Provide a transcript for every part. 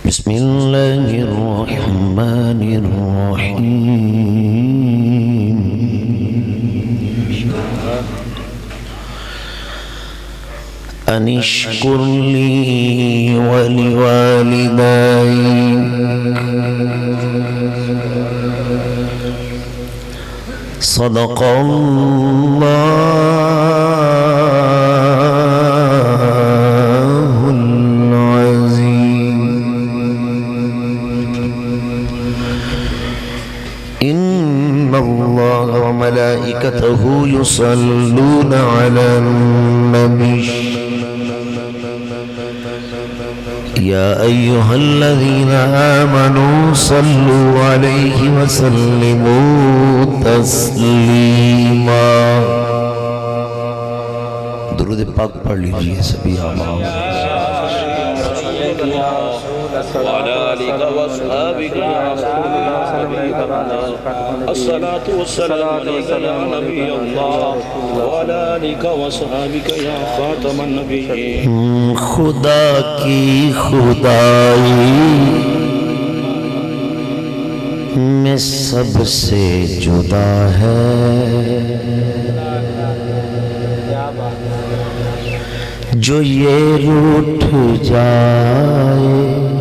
بسم الله الرحمن الرحيم أن اشكر لي ولوالديك صدق الله العظيم إن الله وملائكته يصلون على النبي يا أيها الذين آمنوا صلوا عليه وسلموا تسليما درود پاک پڑھ لیجئے سبھی آمین وعلى آلك وأصحابك يا رسول الله الصلاة والسلام عليك يا نبي الله وعلى آلك وأصحابك يا خاتم النبيين خدا کی خدائی میں سب سے جدا ہے جو یہ روٹھ جائے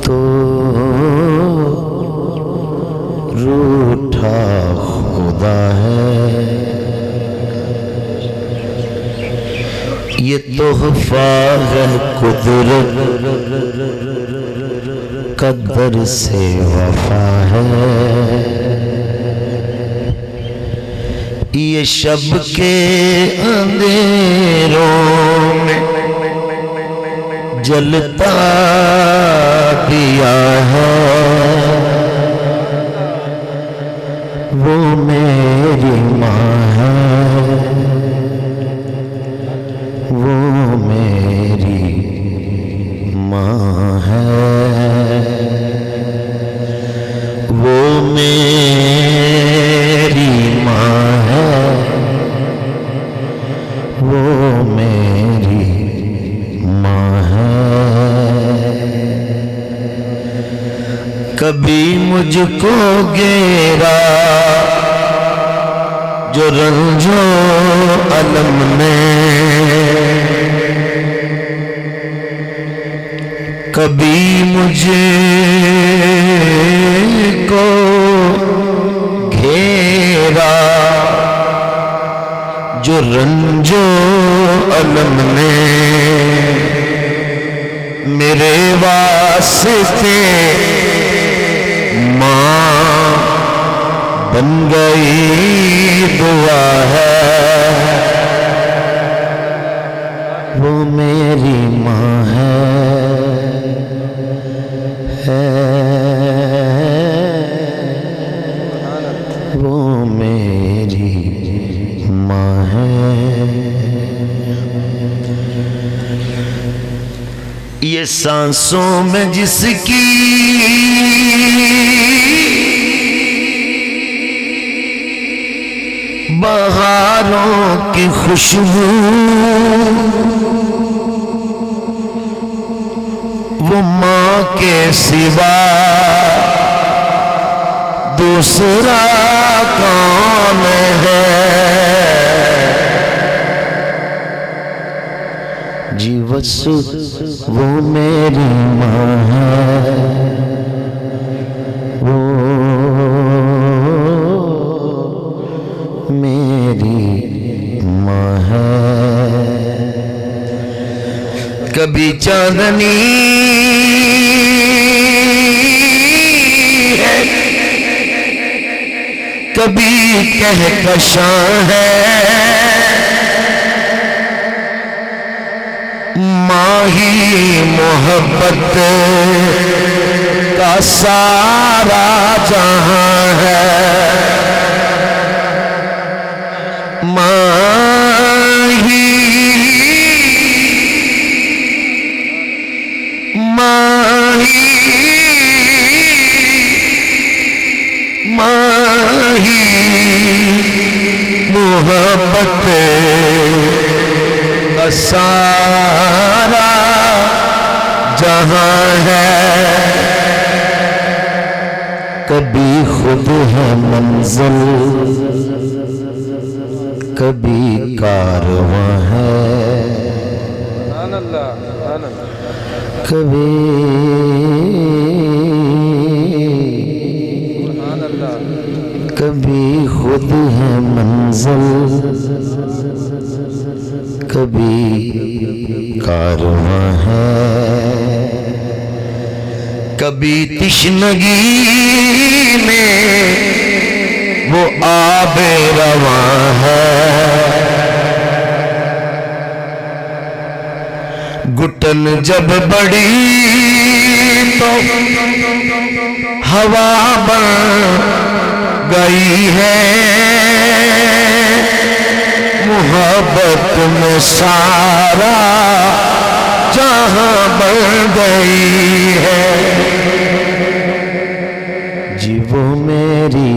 تو روٹھا خدا ہے یہ تحفہ ہے قدرت قدر سے وفا ہے یہ شب کے اندھیروں میں جلتا دیا ہے وہ میری ماں ہے وہ میری ماں ہے وہ میری ماں ہے وہ میری ماں ہے کبھی مجھ کو گھیرا جو رنج و الم نے کبھی مجھے کو گھیرا جو رنج و الم نے میرے واسطے ماں بن گئی دعا ہے وہ میری ماں ہے وہ میری ماں ہے یہ سانسوں میں جس کی بہاروں کی خوشبو وہ ماں کے سوا دوسرا کون ہے جی وسو وہ میری ماں ہے وہ میری ماں ہے کبھی چاندنی ہے کبھی کہکشاں ہے ماں ہی محبت کا سارا جہاں ہے محبت سارا جہاں ہے، کبھی خود ہے منزل کبھی کارواں ہے، کبھی خود ہے منزل کبھی کارواں ہے، کبھی تشنگی میں وہ آب رواں ہے، گھٹن جب بڑی تو ہوا بن گئی ہے، محبت میں سارا جہاں بن گئی ہے، جی وہ میری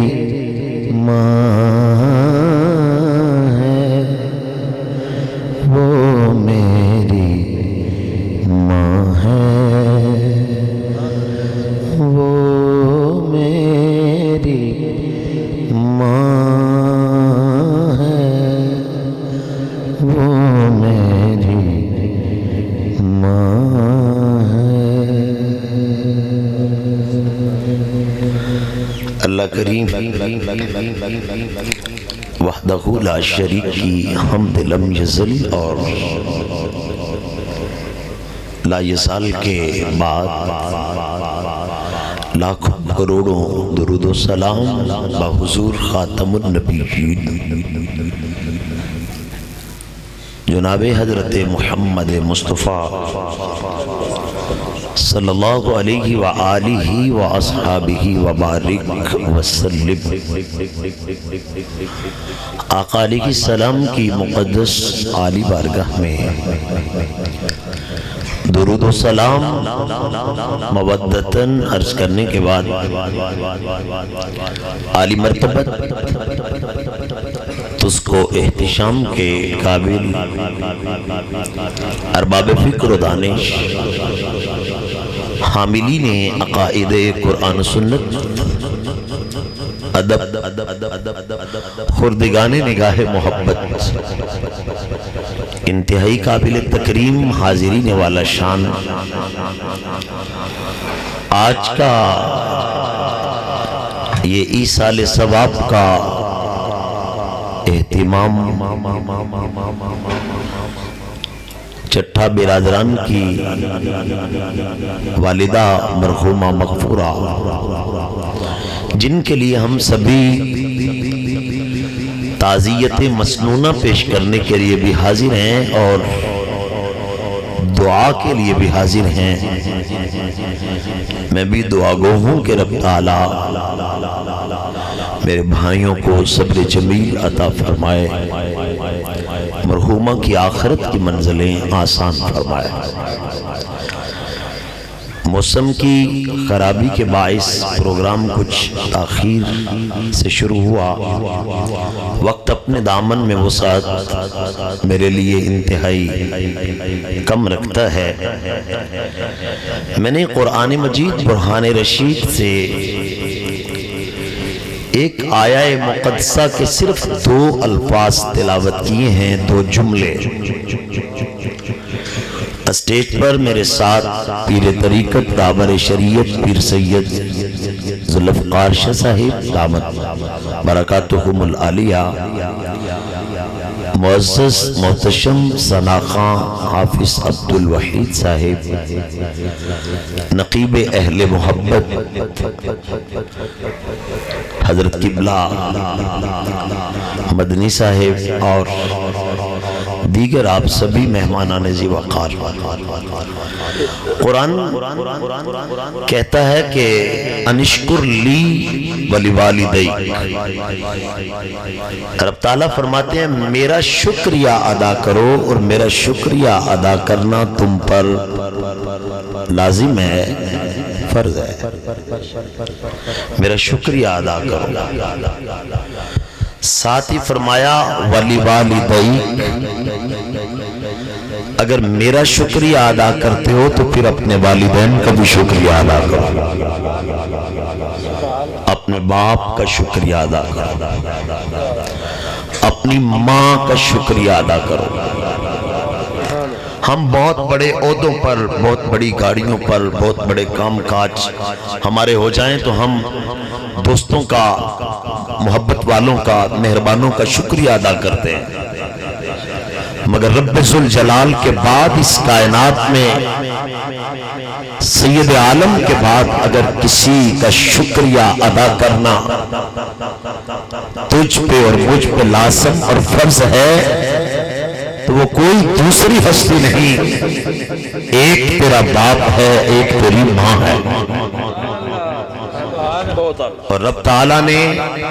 ماں ہے، وہ میری ماں ہے، وہ میری ماں ہے، وہ میری ماں ہے۔ اللہ کریم وحدہ لا شریک کی حمد لم یزل اور لا یزال کے بعد لاکھوں کروڑوں درود و سلام بحضور خاتم النبیین جناب حضرت محمد مصطفیٰ صلی اللہ علیہ وآلہ وآصحابہ وبارک وسلم، آقا علیہ السلام کی مقدس عالی بارگاہ میں درود و سلام مودتاً عرض کرنے کے بعد عالی مرتبت تُس کو احتشام کے قابل ارباب فکر و دانش حاملین عقائد قرآن و سنت ادب خردگان نگاہ محبت انتہائی قابل تکریم حاضرین والا شان آج کا یہ ایصال ثواب کا اہتمام چٹھا برادران کی والدہ مرحومہ مغفورہ جن کے لیے ہم سبھی تعزیت مسنونہ پیش کرنے کے لیے بھی حاضر ہیں اور دعا کے لیے بھی حاضر ہیں، میں بھی دعا گو ہوں کہ رب تعالیٰ میرے بھائیوں کو صبر جمیل عطا فرمائے، مرحومہ کی آخرت کی منزلیں آسان فرمائے۔ موسم کی خرابی کے باعث پروگرام کچھ تاخیر سے شروع ہوا، وقت اپنے دامن میں وسعت میرے لیے انتہائی کم رکھتا ہے۔ میں نے قرآن مجید برہان رشید سے ایک آیہ مقدسہ کے صرف 2 الفاظ تلاوت کیے ہیں، 2 جملے۔ اسٹیج پر میرے ساتھ پیر طریقت رہبر شریعت پیر سید ذوالفقار شاہ صاحب دامت برکاتہم العالیہ، معزز محتشم ثنا خان حافظ عبدالوحید صاحب، نقیب اہل محبت حضرت قبلہ مدنی صاحب اور دیگر آپ سبھی مہمانان ذی وقار۔ قرآن کہتا ہے کہ انشکر لی ولوالدیک، رب تعالیٰ فرماتے ہیں میرا شکریہ ادا کرو اور میرا شکریہ ادا کرنا تم پر لازم ہے، فرض ہے، میرا شکریہ ادا کرو۔ ساتھ ہی فرمایا ولی والدئی، اگر میرا شکریہ ادا کرتے ہو تو پھر اپنے والدین کا بھی شکریہ ادا کرو، اپنے باپ کا شکریہ ادا کرو، اپنی ماں کا شکریہ ادا کرو۔ ہم بہت بڑے عہدوں پر، بہت بڑی گاڑیوں پر، بہت بڑے کام کاج ہمارے ہو جائیں تو ہم دوستوں کا، محبت والوں کا، مہربانوں کا شکریہ ادا کرتے ہیں، مگر رب ذوالجلال کے بعد اس کائنات میں سید عالم کے بعد اگر کسی کا شکریہ ادا کرنا تجھ پہ اور مجھ پہ لازم اور فرض ہے تو وہ کوئی دوسری ہستی نہیں، ایک تیرا باپ ہے، ایک تیری ماں ہے۔ اور رب تعالیٰ نے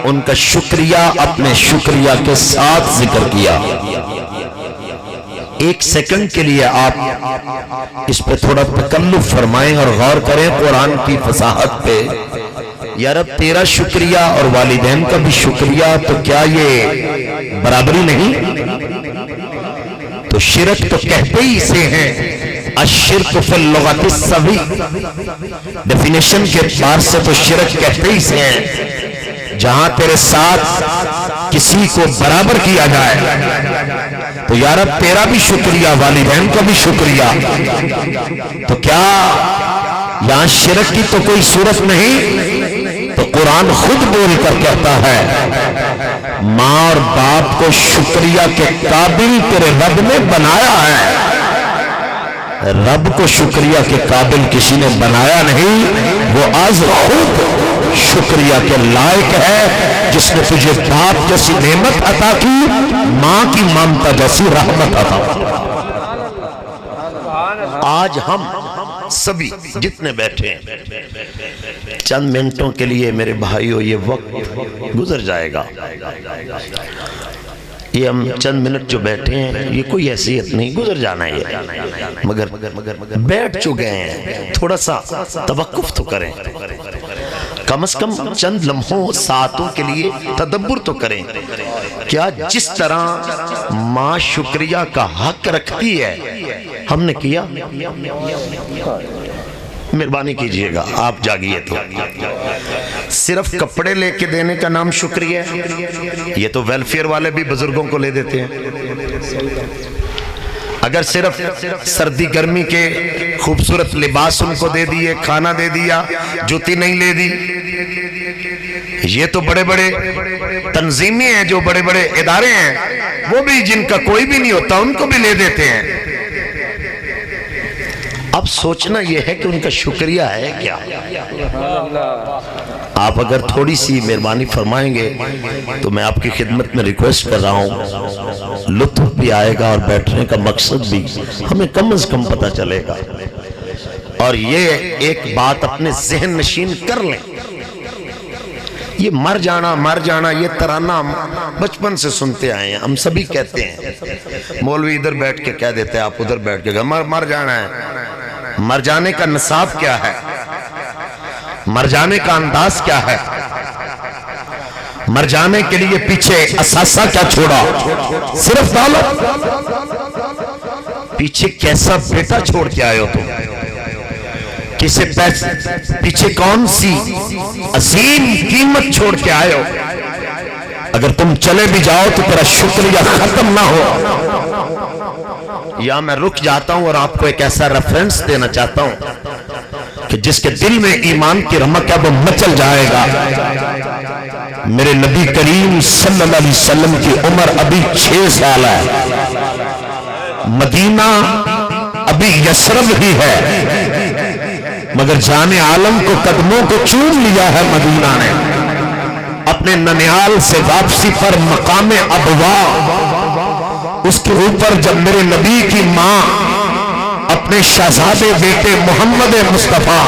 ان کا شکریہ اپنے شکریہ کے ساتھ ذکر کیا۔ ایک سیکنڈ کے لیے آپ اس پہ تھوڑا تکلف فرمائیں اور غور کریں قرآن کی فصاحت پہ۔ یا رب تیرا شکریہ اور والدین کا بھی شکریہ، تو کیا یہ برابری نہیں؟ تو شرک تو کہتے ہی اسے ہیں، الشرک فی اللغت السوی، ڈیفینیشن کے اعتبار سے تو شرک کہتے ہی اسے ہیں جہاں تیرے ساتھ کسی کو برابر کیا جائے۔ تو یا رب تیرا بھی شکریہ، والدین کا بھی شکریہ، تو کیا یہاں شرک کی تو کوئی صورت نہیں؟ تو قرآن خود بول کر کہتا ہے ماں اور باپ کو شکریہ کے قابل تیرے رب نے بنایا ہے۔ رب کو شکریہ کے قابل کسی نے بنایا نہیں، وہ آج خود شکریہ کے لائق ہے جس نے تجھے باپ جیسی نعمت عطا کی، ماں کی ممتا جیسی رحمت عطا کی۔ آج ہم سبھی جتنے بیٹھے ہیں، چند منٹوں کے لیے میرے بھائیوں یہ وقت گزر جائے گا، یہ ہم چند منٹ جو بیٹھے ہیں یہ کوئی حیثیت نہیں، گزر جانا ہے یہ، مگر بیٹھ چکے ہیں، تھوڑا سا توقف تو کریں، کم از کم چند لمحوں ساعتوں کے لیے تدبر تو کریں۔ کیا جس طرح ماں شکریہ کا حق رکھتی ہے ہم نے کیا؟ مہربانی کیجئے گا، آپ جاگیے تو۔ صرف کپڑے لے کے دینے کا نام شکریہ ہے؟ یہ تو ویلفیئر والے بھی بزرگوں کو لے دیتے ہیں۔ اگر صرف سردی گرمی کے خوبصورت لباس ان کو دے دیے، کھانا دے دیا، جوتی نہیں لے دی، یہ تو بڑے بڑے تنظیمیں ہیں، جو بڑے بڑے ادارے ہیں، وہ بھی جن کا کوئی بھی نہیں ہوتا ان کو بھی لے دیتے ہیں۔ اب سوچنا یہ ہے کہ ان کا شکریہ ہے کیا؟ آپ اگر تھوڑی سی مہربانی فرمائیں گے تو میں آپ کی خدمت میں ریکویسٹ کر رہا ہوں، لطف بھی آئے گا اور بیٹھنے کا مقصد بھی ہمیں کم از کم پتہ چلے گا۔ اور یہ ایک بات اپنے ذہن نشین کر لیں، یہ مر جانا یہ ترانہ بچپن سے سنتے آئے ہیں، ہم سبھی کہتے ہیں، مولوی ادھر بیٹھ کے کہہ دیتے ہیں، آپ ادھر بیٹھ کے مر جانا ہے۔ مر جانے کا نصاب کیا ہے؟ مر جانے کا انداز کیا ہے؟ مر جانے کے لیے پیچھے اثاثہ کیا چھوڑا؟ صرف دولت؟ پیچھے کیسا بیٹا چھوڑ کے آئے ہو تم؟ کسے پیچھے کون سی عظیم قیمت چھوڑ کے آئے ہو؟ اگر تم چلے بھی جاؤ تو تیرا شکریہ ختم نہ ہو۔ یا میں رک جاتا ہوں اور آپ کو ایک ایسا ریفرنس دینا چاہتا ہوں کہ جس کے دل میں ایمان کی رمق ہے وہ مچل جائے گا۔ میرے نبی کریم صلی اللہ علیہ وسلم کی عمر ابھی 6 سال ہے، مدینہ ابھی یثرب ہی ہے، مگر جان عالم کو قدموں کو چوم لیا ہے مدینہ نے۔ اپنے ننیال سے واپسی پر مقام ابوا، اس کے اوپر جب میرے نبی کی ماں اپنے شہزادے بیٹے محمد مصطفیٰ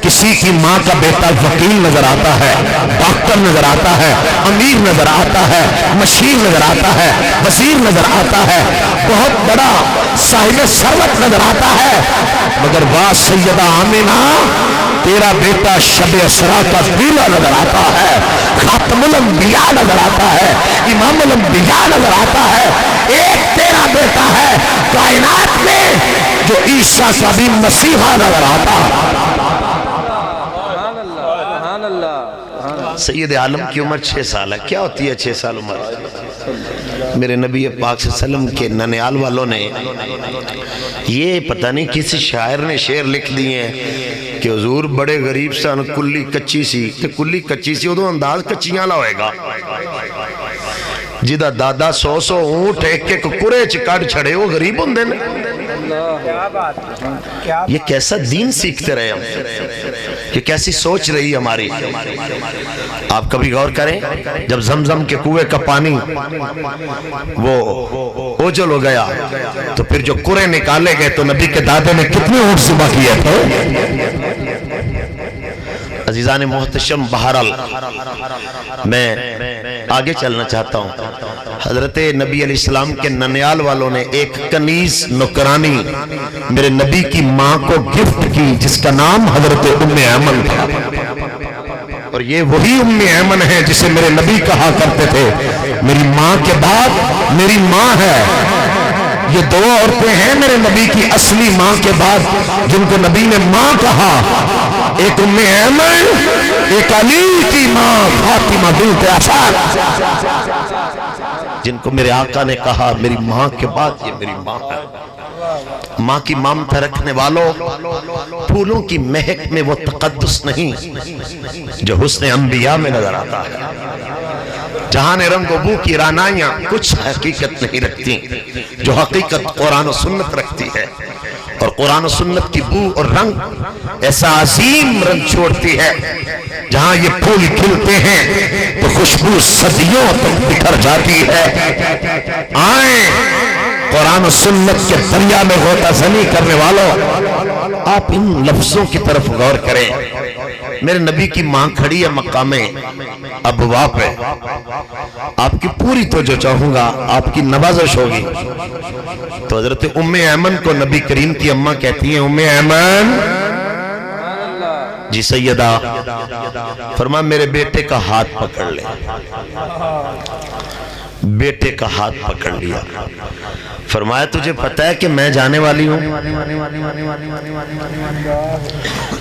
کسی کی ماں کا بیٹا وکیل نظر آتا ہے، ڈاکٹر نظر آتا ہے، امیر نظر آتا ہے، مشیر نظر آتا ہے، وزیر نظر آتا ہے، بہت بڑا صاحب ثروت نظر آتا ہے، مگر واہ سیدہ آمینہ تیرا بیٹا شب اسرا کا بیلا نظر آتا ہے، خاتم الانبیاء نظر آتا ہے، امام الانبیاء نظر آتا ہے۔ ایک تیرا بیٹا ہے کائنات میں جو عیسیٰ کا بھی مسیحا نظر آتا ہے۔ سید عالم کی عمر 6 سال ہے، کیا ہوتی ہے 6 سال عمر؟ میرے نبی پاک صلی اللہ علیہ وسلم کے ننیال والوں نے یہ پتہ نہیں کسی شاعر نے شعر لکھ دیے ہیں کہ حضور بڑے غریب سن، کلی کچی سی، تے کلی کچی سی ادو انداز کچیاں لا ہوئے گا جدہ دادا 100 اونٹ ایک ایک کرے چکڑ چھڑے وہ غریب ہوں دن۔ یہ کیسا دین سیکھتے رہے ہم، یہ کیسی سوچ رہی ہماری۔ آپ کبھی غور کریں جب زمزم کے کنویں کا پانی وہ اوجل ہو گیا تو پھر جو کرے نکالے گئے تو نبی کے دادے نے کتنے اونٹ ذبح کیے تھے؟ عزیزان محتشم، بہرحال میں آگے چلنا چاہتا ہوں۔ حضرت نبی علیہ السلام کے ننیال والوں نے ایک کنیز نوکرانی میرے نبی کی ماں کو گفٹ کی جس کا نام حضرت ام ایمن تھا، اور یہ وہی ام ایمن ہے جسے میرے نبی کہا کرتے تھے میری ماں کے بعد میری ماں ہے۔ یہ دو عورتیں ہیں میرے نبی کی اصلی ماں کے بعد جن کو نبی نے ماں کہا، ایک ام ایمن، ایک علی کی ماں فاطمہ بنت اسد، جن کو میرے آقا نے کہا میری ماں کے بعد یہ میری ماں ہے۔ ماں کی ممتا رکھنے والوں، پھولوں کی مہک میں وہ تقدس نہیں جو حسن انبیاء میں نظر آتا ہے۔ جہاں رنگ و بو کی رانائیاں کچھ حقیقت نہیں رکھتی جو حقیقت قرآن و سنت رکھتی ہے، اور قرآن و سنت کی بو اور رنگ ایسا عظیم رنگ چھوڑتی ہے جہاں یہ پھول کھلتے ہیں تو خوشبو صدیوں تک بکھر جاتی ہے۔ آئیں قرآن و سنت کے دریا میں غوطہ زنی کرنے والوں، آپ ان لفظوں کی طرف غور کریں۔ میرے نبی کی ماں کھڑی ہے مقام ابوا پہ، آپ کی پوری توجہ چاہوں گا، آپ کی نوازش ہوگی۔ تو حضرت ام ایمن کو نبی کریم کی اماں کہتی ہیں ام ایمن جی سیدہ، فرما میرے بیٹے کا ہاتھ پکڑ لے۔ بیٹے کا ہاتھ پکڑ لیا، فرمایا تجھے پتہ ہے کہ میں جانے والی ہوں؟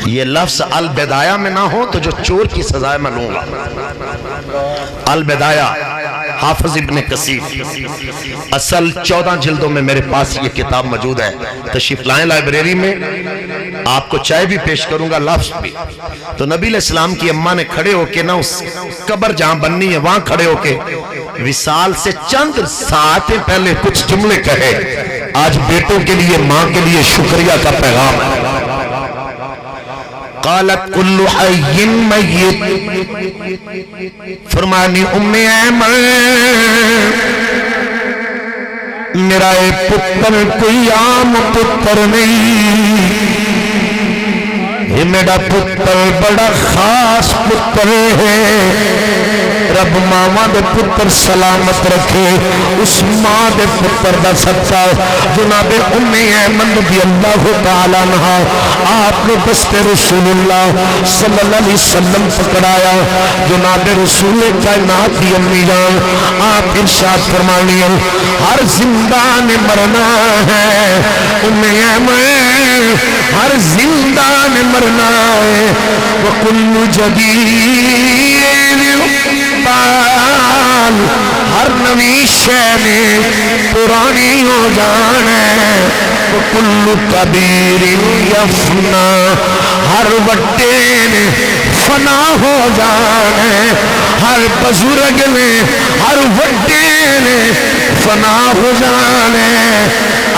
یہ لفظ البدایہ میں نہ ہو تو جو چور کی سزائے میں لوں گا۔ البدایہ حافظ ابن کثیر، اصل 14 جلدوں میں میرے پاس یہ کتاب موجود ہے، تشریف لائیں لائبریری میں، آپ کو چائے بھی پیش کروں گا، لفظ بھی۔ تو نبی علیہ السلام کی اماں نے کھڑے ہو کے نہ اس قبر جہاں بننی ہے وہاں کھڑے ہو کے وصال سے چند ساعتیں پہلے کچھ جملے کہے۔ آج بیٹوں کے لیے ماں کے لیے شکریہ کا پیغام ہے۔ قالت کل حی میت، فرمانی ام ایمن میرا اے پتر کوئی عام پتر نہیں، یہ میرا پتر بڑا خاص پتر ہے۔ رب ماما دے پتر سلامت رکھے، اس ماں دے پتر دا صدقہ جناب ام ایمن رضی اللہ تعالیٰ عنہ آپ نے دست رسول اللہ صلی اللہ علیہ وسلم پکڑایا۔ جناب رسول کائنات کی امی جان آپ ارشاد فرمانی ہیں ہر زندہ نے مرنا ہے ام ایمن، ہر زندہ نے مرنا ہے، وَكُلُّ جَدِيدٍ ہر نوی شے نے پرانی ہو جانا، وَكُلُّ کبیر یفنا ہر وڈے نے فنا ہو جانا، ہر بزرگ نے ہر وڈے نے فنا ہو جانا۔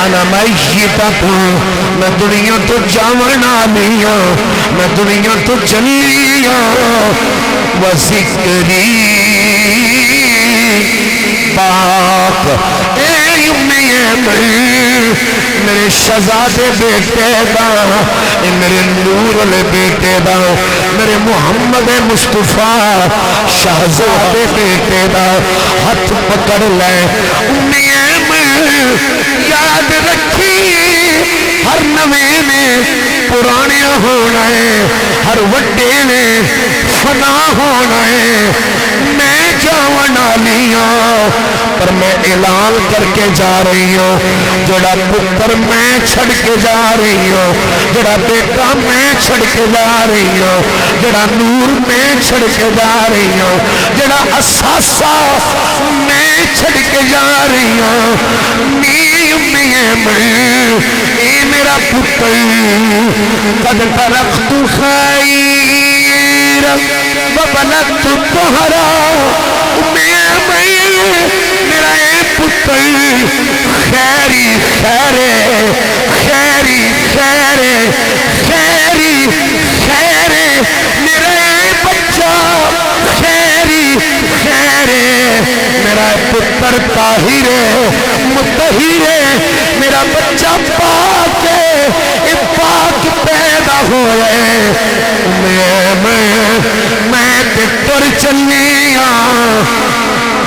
انا میتۃ، میں دنیا تو جاونا لیا، میں دنیا تو چلیا، وذکری پاک اے ام ایمن، میرے شہزادے بیٹے دا، اے میرے نور والے بیٹے دا، میرے محمد مصطفیٰ شہزادے بیٹے دا ہاتھ پکڑ لے۔ امیاں میں یاد رکھی ہر نویں نے پرانے ہونا ہے، ہر وڈے نے فنا ہونا ہے۔ میں جاون والی ہوں پر میں اعلان کر کے جا رہی ہوں، جڑا پتر میں چھڑ کے جا رہی ہوں، جڑا بیٹا میں چھڑ کے جا رہی ہوں، جڑا نور میں چھڑ کے جا رہی ہوں، جڑا اساسا میں چھڑ کے جا رہی ہوں، اے میرا پتر قد ترکت خیر وبلغت طہرا۔ میرا اے پتر خیری خیرے خیری خیرے خیری خیرے، میرا اے بچہ خیری خیرے، میرا پتر طاہر مطہر، میرا بچہ پاک ہے، اے پاک پیدا ہوئے۔ میں تے تر چلی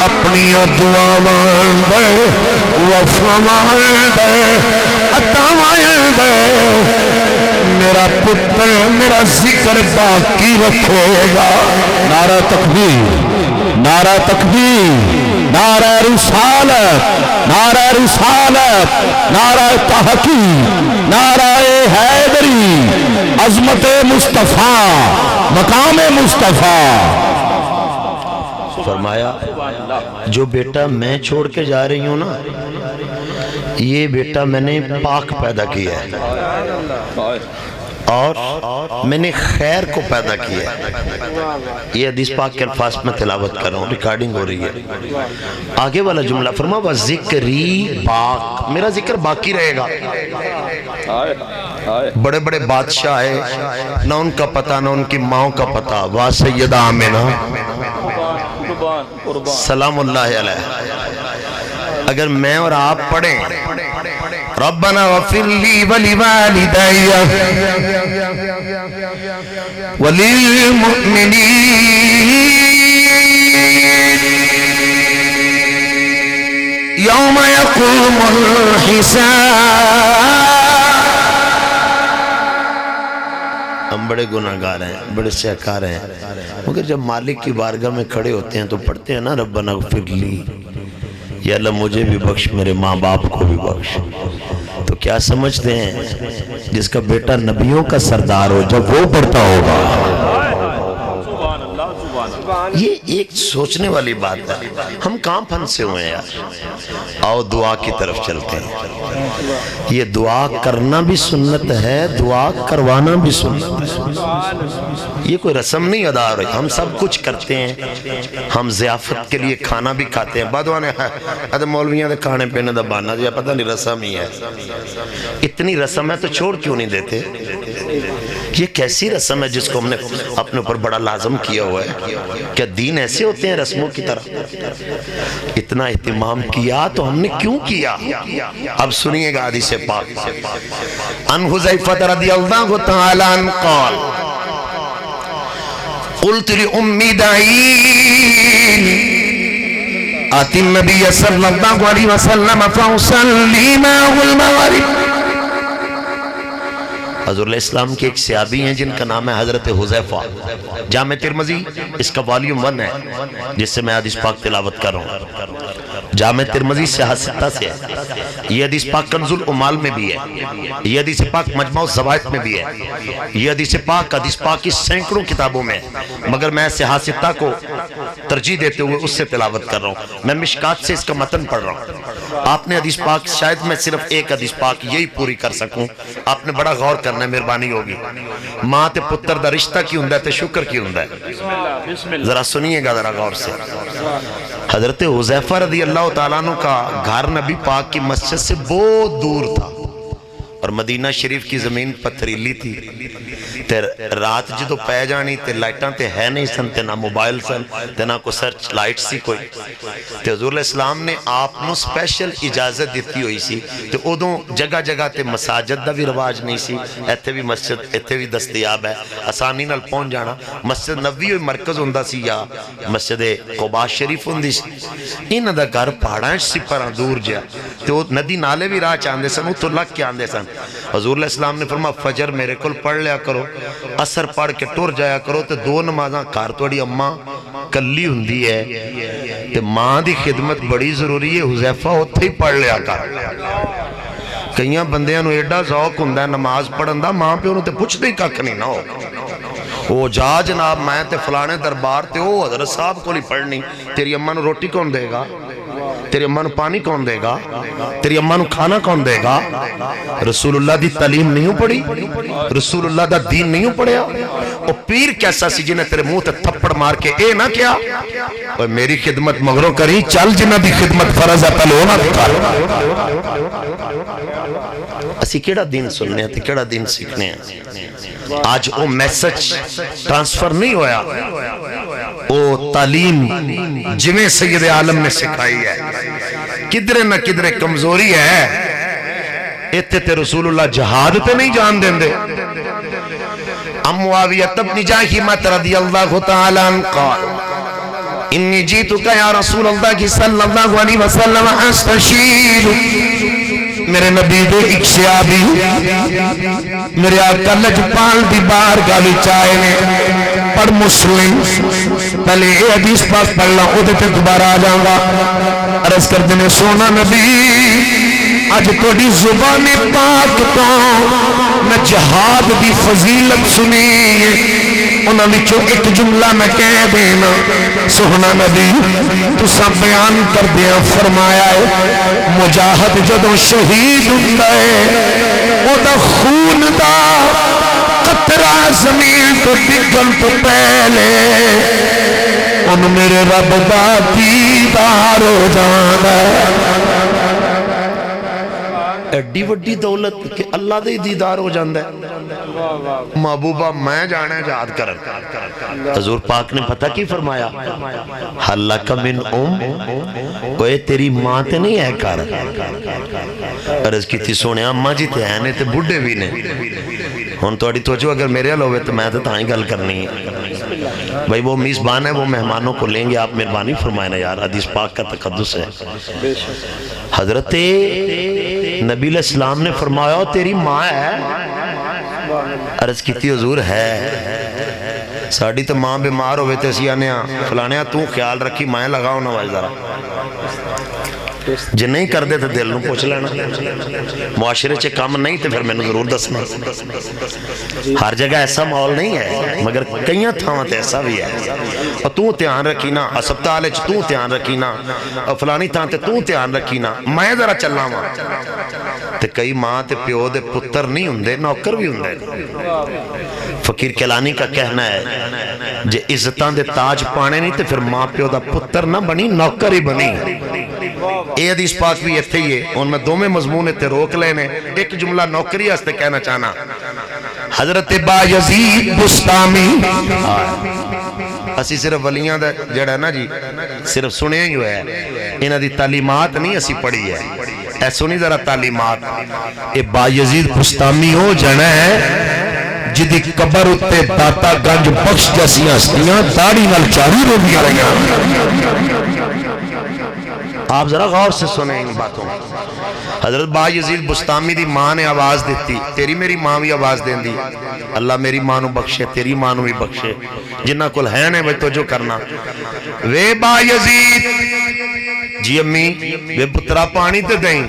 اپنی دعاواں دے وفاواں دے عطاواں دے، میرا پتر میرا ذکر باقی رکھے گا۔ نعرہ تکبیر، نعرہ تکبیر، نعرہ رسالت، نعرہ رسالت، نعرہ تحقیق، نعرہ حیدری، عظمت مصطفیٰ، مقام مصطفیٰ۔ فرمایا جو بیٹا میں چھوڑ کے جا رہی ہوں نا، یہ بیٹا میں نے پاک پیدا کیا ہے اور میں نے خیر کو پیدا کیا ہے۔ یہ حدیث پاک کے الفاظ میں تلاوت کر رہا ہوں، ریکارڈنگ ہو رہی ہے۔ آگے والا جملہ فرما وَذِكْرِي پاک، میرا ذکر باقی رہے گا۔ بڑے بڑے بادشاہ ہیں، نہ ان کا پتہ نہ ان کی ماں کا پتہ، وا سیدہ آمنہ سلام اللہ علیہ۔ اگر میں اور آپ پڑھیں ربنا اغفر لی ولوالدی وللمؤمنین یوم یقوم الحساب، ہم بڑے گناہگار ہیں، بڑے سیاکار ہیں، مگر جب مالک کی بارگاہ میں کھڑے ہوتے ہیں تو پڑھتے ہیں نا ربنا اغفر لی، یا اللہ مجھے بھی بخش، میرے ماں باپ کو بھی بخش۔ تو کیا سمجھتے ہیں جس کا بیٹا نبیوں کا سردار ہو، جب وہ پڑھتا ہوگا، یہ ایک سوچنے والی بات ہے۔ ہم کہاں پھنسے ہوئے ہیں یار؟ آؤ دعا کی طرف چلتے ہیں۔ یہ دعا کرنا بھی سنت ہے، دعا کروانا بھی سنت ہے۔ یہ کوئی رسم نہیں ادا ہو رہی، ہم سب کچھ کرتے ہیں، ہم ضیافت کے لیے کھانا بھی کھاتے ہیں، بعدوانے مولویاں دے کھانے پینے دا بانا جی پتہ نہیں رسم ہی ہے۔ اتنی رسم ہے تو چھوڑ کیوں نہیں دیتے؟ یہ کیسی رسم ہے جس کو ہم نے اپنے اوپر بڑا لازم کیا ہوا ہے؟ کیا دین ایسے ہوتے ہیں رسموں کی طرح؟ اتنا اہتمام کیا تو ہم نے کیوں کیا؟ اب سنیے گا حدیث پاک ان حذیفہ رضی اللہ تعالی عنہ قال قلت لأمی دعین آتی النبی صلی اللہ علیہ وسلم فاصلی معه المغرب۔ حضور علیہ السلام کے ایک صحابی ہیں جن کا نام ہے حضرت حذیفہ، جامع ترمذی اس کا والیوم 1 ہے جس سے میں حدیث پاک تلاوت کر رہا ہوں۔ جامع ترمذی صحاح ستہ سے ہے، یہ حدیث پاک کنز العمال میں بھی ہے، یہ حدیث پاک مجمع الزوائد میں بھی ہے، یہ حدیث پاک کی سینکڑوں کتابوں میں ہے، مگر میں صحاح ستہ کو ترجیح دیتے ہوئے اس سے تلاوت کر رہا ہوں۔ میں مشکات سے اس کا متن پڑھ رہا ہوں۔ آپ نے حدیث پاک، شاید میں صرف ایک حدیث پاک یہی پوری کر سکوں، آپ نے بڑا غور کرنا ہے، مہربانی ہوگی۔ ماں تے پتر دا رشتہ کی ہوندا ہے تے شکر کی ہوندا ہے، ذرا سنیے گا ذرا غور سے۔ حضرت حذیفہ رضی اللہ تعالیٰ عنہ کا گھر نبی پاک کی مسجد سے بہت دور تھا اور مدینہ شریف کی زمین پتھریلی تھی، تے رات جدو پہ جانی تے لائٹاں تے ہے نہیں سن تے نہ موبائل سن تے نہ کوئی سرچ لائٹ سی کوئی تے حضور علیہ السلام نے آپ نو سپیشل اجازت دیتی ہوئی سی تے ادوں جگہ جگہ تے مساجد دا بھی رواج نہیں سی ایتھے بھی مسجد ایتھے بھی دستیاب ہے آسانی نال پہنچ جانا مسجد نبوی ہوئی مرکز ہوندا سی یا مسجد قباء شریف ہوندی سی انہاں دا گھر پہاڑاں سی پراں دور جا تے وہ ندی نالے بھی راہ چاندے سن اتوں لگ کے آندے سن حضور علیہ السلام نے فرمایا فجر میرے کول پڑھ لیا کرو اثر پڑھ کے ٹر جایا کرو تے دو نمازاں گھر توڑی اماں کلی ہوندی ہے تے ماں دی خدمت بڑی ضروری ہے حذیفہ اتھے ہی پڑھ لیا کر کئیاں بندیاں نو ایڈا ذوق ہوندا ہے نماز پڑھن دا ماں پیو نو تے پوچھدے ہی ککھ نہیں نہ ہو او جا جناب میں تے فلانے دربار تے او حضرت صاحب کو نہیں پڑھنی تیری اماں نو روٹی کون دے گا تیری اماں نو پانی کون دے گا تیری اماں نو کھانا کون دے گا رسول اللہ دی تعلیم نہیں پڑھی رسول اللہ دا دین نہیں پڑھیا او پیر کیسا سی جنہیں تیرے منہ تے تھپڑ مار کے اے نہ کیا اور میری خدمت مغروں کری چل جنہ دی خدمت فرض ہے پہلے ہونا کر اسی کیڑا دین سننے ہیں کیڑا دین سیکھنے ہیں آج او میسج ٹرانسفر نہیں ہویا او تعلیم جویں سید عالم نے سکھائی ہے کدرے نہ کدرے کمزوری ہے ایتے تے رسول اللہ جہاد تے نہیں جان دیں دے معاویہ بن جاہمۃ رضی اللہ تعالیٰ عنہ قال انی جیتک یا رسول اللہ صلی اللہ علیہ وسلم استشیر میرے نبی دے ایک صحابی میرے آقا لجپال دی بارگاہ وچ آئے نے پڑھ مسلم پہلے یہ حدیث پاک پڑھنا اودے تے دوبارہ آ جاؤں گا عرض کر دینے سونا نبی آج توڑی زبان پاک تو میں جہاد دی فضیلت سنی انہاں وچوں ایک جملہ میں کہہ دینا سونا نبی تو سب بیان کر دیا فرمایا ہے مجاہد جدوں شہید ہوندا ہے او دا خون دا قطرہ زمین تو ڈگن تو پہلے ان میرے رب دا دیدار ہو جانا ایڈی وڈی دولت کہ اللہ دے دیدار ہو جاندہ ہے محبوبہ میں جانا جہاد کرن حضور پاک نے پتہ کی فرمایا حلق من کوئی تیری ماں تے نہیں ہے کار عرض کی تھی سونے اماں جی تے ہیں تے بڑھے بھی نے ہون توڑی توجہ اگر میرے حل ہوئے تو میں تو تاں ہی گل کرنی ہے بھائی وہ میزبان ہے وہ مہمانوں کو لیں گے آپ مہربانی فرمائیں نا یار حدیث پاک کا تقدس ہے حضرت نبی علیہ السلام نے فرمایا تیری ماں ہے عرض کیتی حضور ہے ساڑی تو ماں بیمار ہوئے تھے اسی آنے فلانے تو خیال رکھی مائیں لگاؤ نواز ذرا جن نہیں کر دے تو دل نو پوچھ لینا معاشرے چے کام نہیں تے پھر میں نے ضرور دسنا ہر جگہ ایسا ماحول نہیں ہے مگر کئیاں تھاوات ایسا بھی ہے اور تو تیان رکھینا اسپتال چ تو تیان رکھینا فلانی تھان تے تو تیان رکھینا میں ذرا چلنا وا تے کئی ماں تے پیو دے پتر نہیں ہوندے نوکر بھی ہوندے فقیر کیلانی کا کہنا ہے جے عزتاں دے تاج پانے نہیں تے پھر ماں پیو دا پتر نہ بنی نوکر ہی بنی اے حدیث پاک بھی ایتھے ہی ہے ان میں دو میں مضمون تے روک لینے ایک جملہ نوکری ہستے کہنا چاہنا حضرت با یزید بستامی اسی صرف ولیاں دا جڑا ہے نا جی صرف سنے ہی ہوئے ہیں انہاں دی تعلیمات نہیں اسی پڑھی ہے اے سنی ذرا تعلیمات اے با یزید بستامی ہو جانا ہے جدی قبر اتے داتا گنج بخش جیسی ہستیاں داڑھی نال چاری رو دیا رہی آپ ذرا غور سے سنیں ان باتوں حضرت با یزید بستامی دی ماں نے آواز دیتی تیری میری ماں بھی آواز دیں دی اللہ میری ماں نو بخشے تیری ماں نو بھی بخشے جنہ کل ہے نے وہ توجہ کرنا وے با یزید جی امی وے پترا پانی تے دیں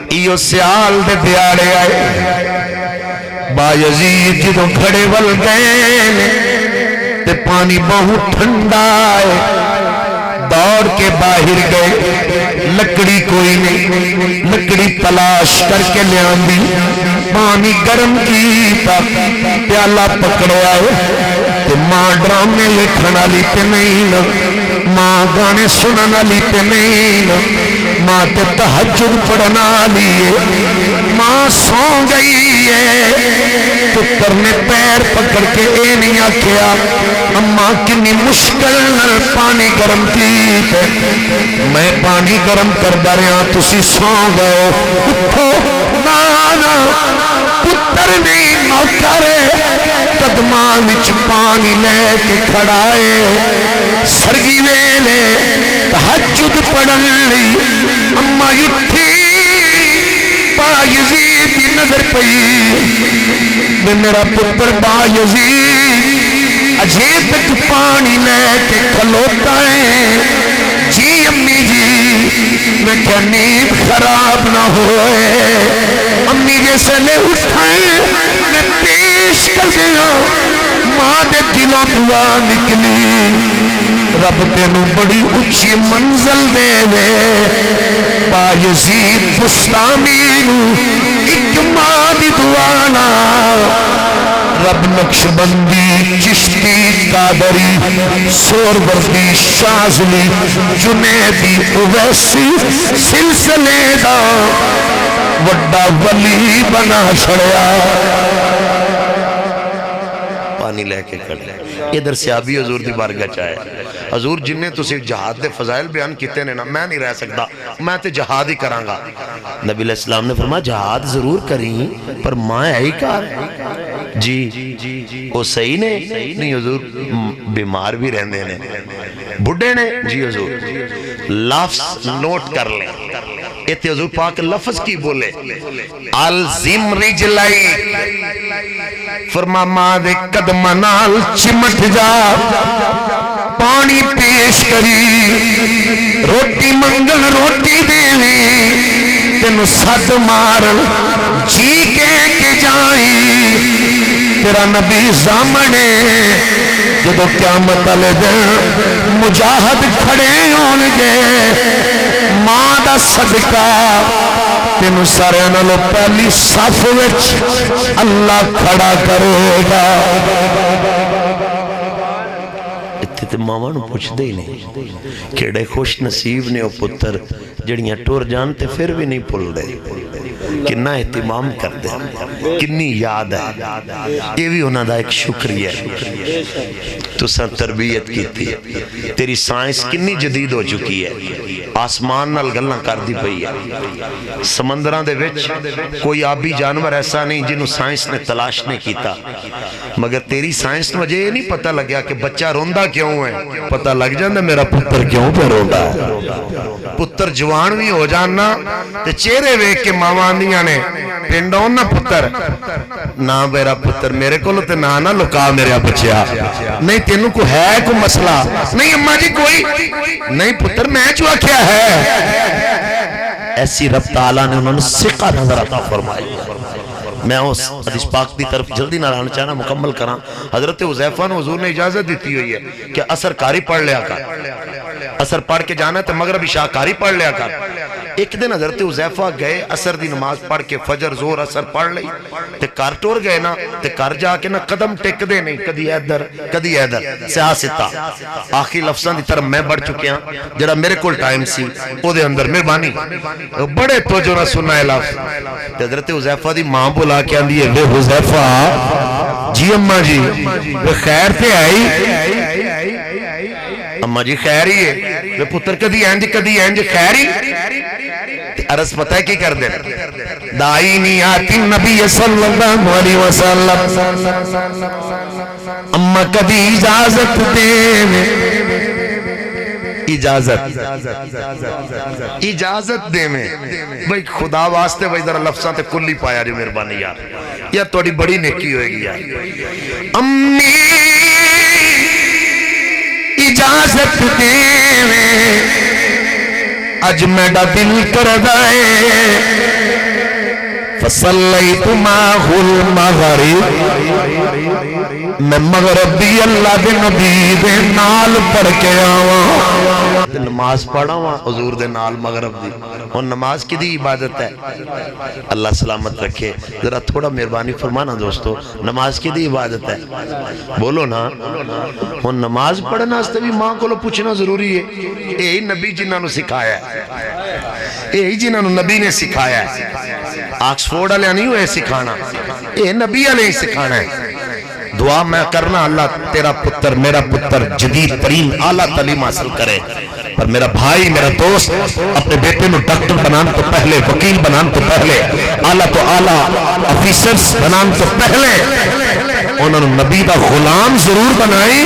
ایو سیال دے دیاڑے آئے با یزید جدوں کھڑے ول گئے تے پانی بہت ٹھنڈا آئے دوڑ کے باہر گئے لکڑی کوئی نہیں لکڑی تلاش کر کے لے آندی پانی گرم کیتا پیالہ پکڑے آئے تے ماں ڈرامے لکھنا لیتے نہیں ماں گانے سننا لیتے نہیں ماں تے تہجد پڑھنا لیے ماں سو گئی ہے پتر نے پیر پکڑ کے اے نہیں آکھیا اماں کنی مشکل نال پانی گرم کی میں پانی گرم کر رہا تسی سو گئے اٹھو نانا پتر نہیں نوکر قدماں وچ پانی لے کے کھڑائے سرگی ویلے تہجد پڑھن لی اماں اٹھی با یزید کی نظر پئی میرا پتر با یزید اجے تک پانی لے کے کھلوتا ہے جی امی جی میں کیا نیند خراب نہ ہوئے امی جیسے لے اٹھائیں میں پیش کر دیا ماں دے دلوں دعا نکلی رب تینوں بڑی اچھی منزل دے دے با یزید بستامی ایک ماں دی دعانا رب نقشبندی چشتی قادری سوروردی شازلی جنیدی اویسی سلسلے دا وڈا ولی بنا چھڑیا پانی لے کے کھڑے ادھر صحابی حضور دی بارگاہ چاہے حضور جن نے تسی جہاد دے فضائل بیان کیتے نے نا میں نہیں رہ سکتا میں تے جہاد ہی کرانگا نبی علیہ السلام نے فرمایا جہاد ضرور کریں پر ماں ہے ہی کار جی وہ صحیح نے نہیں حضور بیمار بھی رہنے نے بڑھے نے جی حضور لفظ نوٹ کر لیں ایتے حضور پاک لفظ کی بولے الزم رجلائی فرما ماں دے قدم نال چمٹ جا پانی پیش کری روٹی منگن روٹی دیوی تینو صد مارن جی کے جائیں تیرا نبی زامنے جدو قیامت علی دن مجاہد کھڑے ہونگے ماں دا صدقہ تینو سارے نالو پہلی صف وچ اللہ کھڑا کرے گا تے ماما نو پوچھ دے ہی نہیں کیڑے خوش نصیب نے او پتر جڑیاں ٹور جان تے پھر بھی نہیں پھل دے کنا اہتمام کر دے کنی یاد ہے یہ بھی انہاں دا ایک شکریہ ہے تو سن تربیت کی تھی تیری سائنس کنی جدید ہو چکی ہے آسمان نال گلنا کر دی پئی ہے سمندران دے وچ کوئی آبی جانور ایسا نہیں جنہوں سائنس نے تلاش نہیں کیتا مگر تیری سائنس نے مجھے یہ نہیں پتہ لگیا کہ بچہ روندہ کیوں ہے پتہ لگ جاندہ میرا پتر کیوں پہ روندہ ہے پتر جوان بھی ہو جاننا تے چہرے ویک کے ماواندیاں نے پنڈون نا پتر نا میرا پتر میرے کو لوتے نانا لکا میرے بچیا نہیں تینوں کو ہے کوئی مسئلہ نہیں اممہ جی کوئی نہیں پتر میں چوا کیا ہے ایسی رب تعالیٰ نے انہوں نے سقہ نظر عطا فرمائی میں اس حدیث پاک دی طرف جلدی نہ رہنا چاہنا مکمل کران حضرت حذیفہ نے حضور نے اجازت دیتی ہوئی ہے کہ اثر کاری پڑھ لیا کر اثر پڑھ کے جانا ہے تو مغرب عشاء کاری پڑھ لیا کر ایک دن حضرت حذیفہ گئے اثر دی نماز پڑھ کے فجر زور اثر پڑھ لئی تے کار ٹور گئے نا تے کار جا کے نا قدم ٹک دے نہیں کدی ایدر کدی ایدر سیاستہ آخری لفظان دی طرف میں بڑھ چکے ہیں جڑا میرے کول ٹائم سی او دے اندر مہربانی بڑے تو جو نہ سننا ہے لفظ تے حضرت حذیفہ دی ماں بلا کے آندی ہے وہ حذیفہ جی اممہ جی وہ خیر تے آئی اممہ جی خیر ہی ہے وہ پتر کدی اینج خیر ہی عرض پتہ ہے کی کر دے دائنی آتی نبی صلی اللہ علیہ وسلم اممہ کدی اجازت دے اجازت دے میں بھئی خدا واسطے بھئی ذرا لفظاں تے کلی پایا جو مہربانی یار یا توڑی بڑی نیکی ہوئے گی یار امی اجازت دے میں اج میڈا دل کر دائے فصلیت ماہ المغرب میں مغرب دی اللہ دے نبی دے نال پڑھ کے آواں نماز پڑھا ہوا حضور دے نال مغرب دی اور نماز کی دی عبادت ہے اللہ سلامت رکھے ذرا تھوڑا مہربانی فرمانا دوستو نماز کی دی عبادت ہے بولو نا اور نماز پڑھنا اس بھی ماں کو لو پوچھنا ضروری ہے یہی نبی جنہاں نو سکھایا ہے یہی جنہاں نو نبی نے سکھایا ہے آکسفورڈ علیہ نہیں ہوئے سکھانا یہ نبی علیہ سکھانا ہے. دعا میں کرنا اللہ تیرا پتر میرا پتر جدید ترین اعلیٰ تعلیم حاصل کرے. پر میرا بھائی میرا دوست اپنے بیٹے نو ڈاکٹر بنان تو پہلے, وکیل بنان تو پہلے, اعلیٰ تو اعلیٰ آفیسرز بنان تو پہلے انہوں نے نبی دا غلام ضرور بنائی.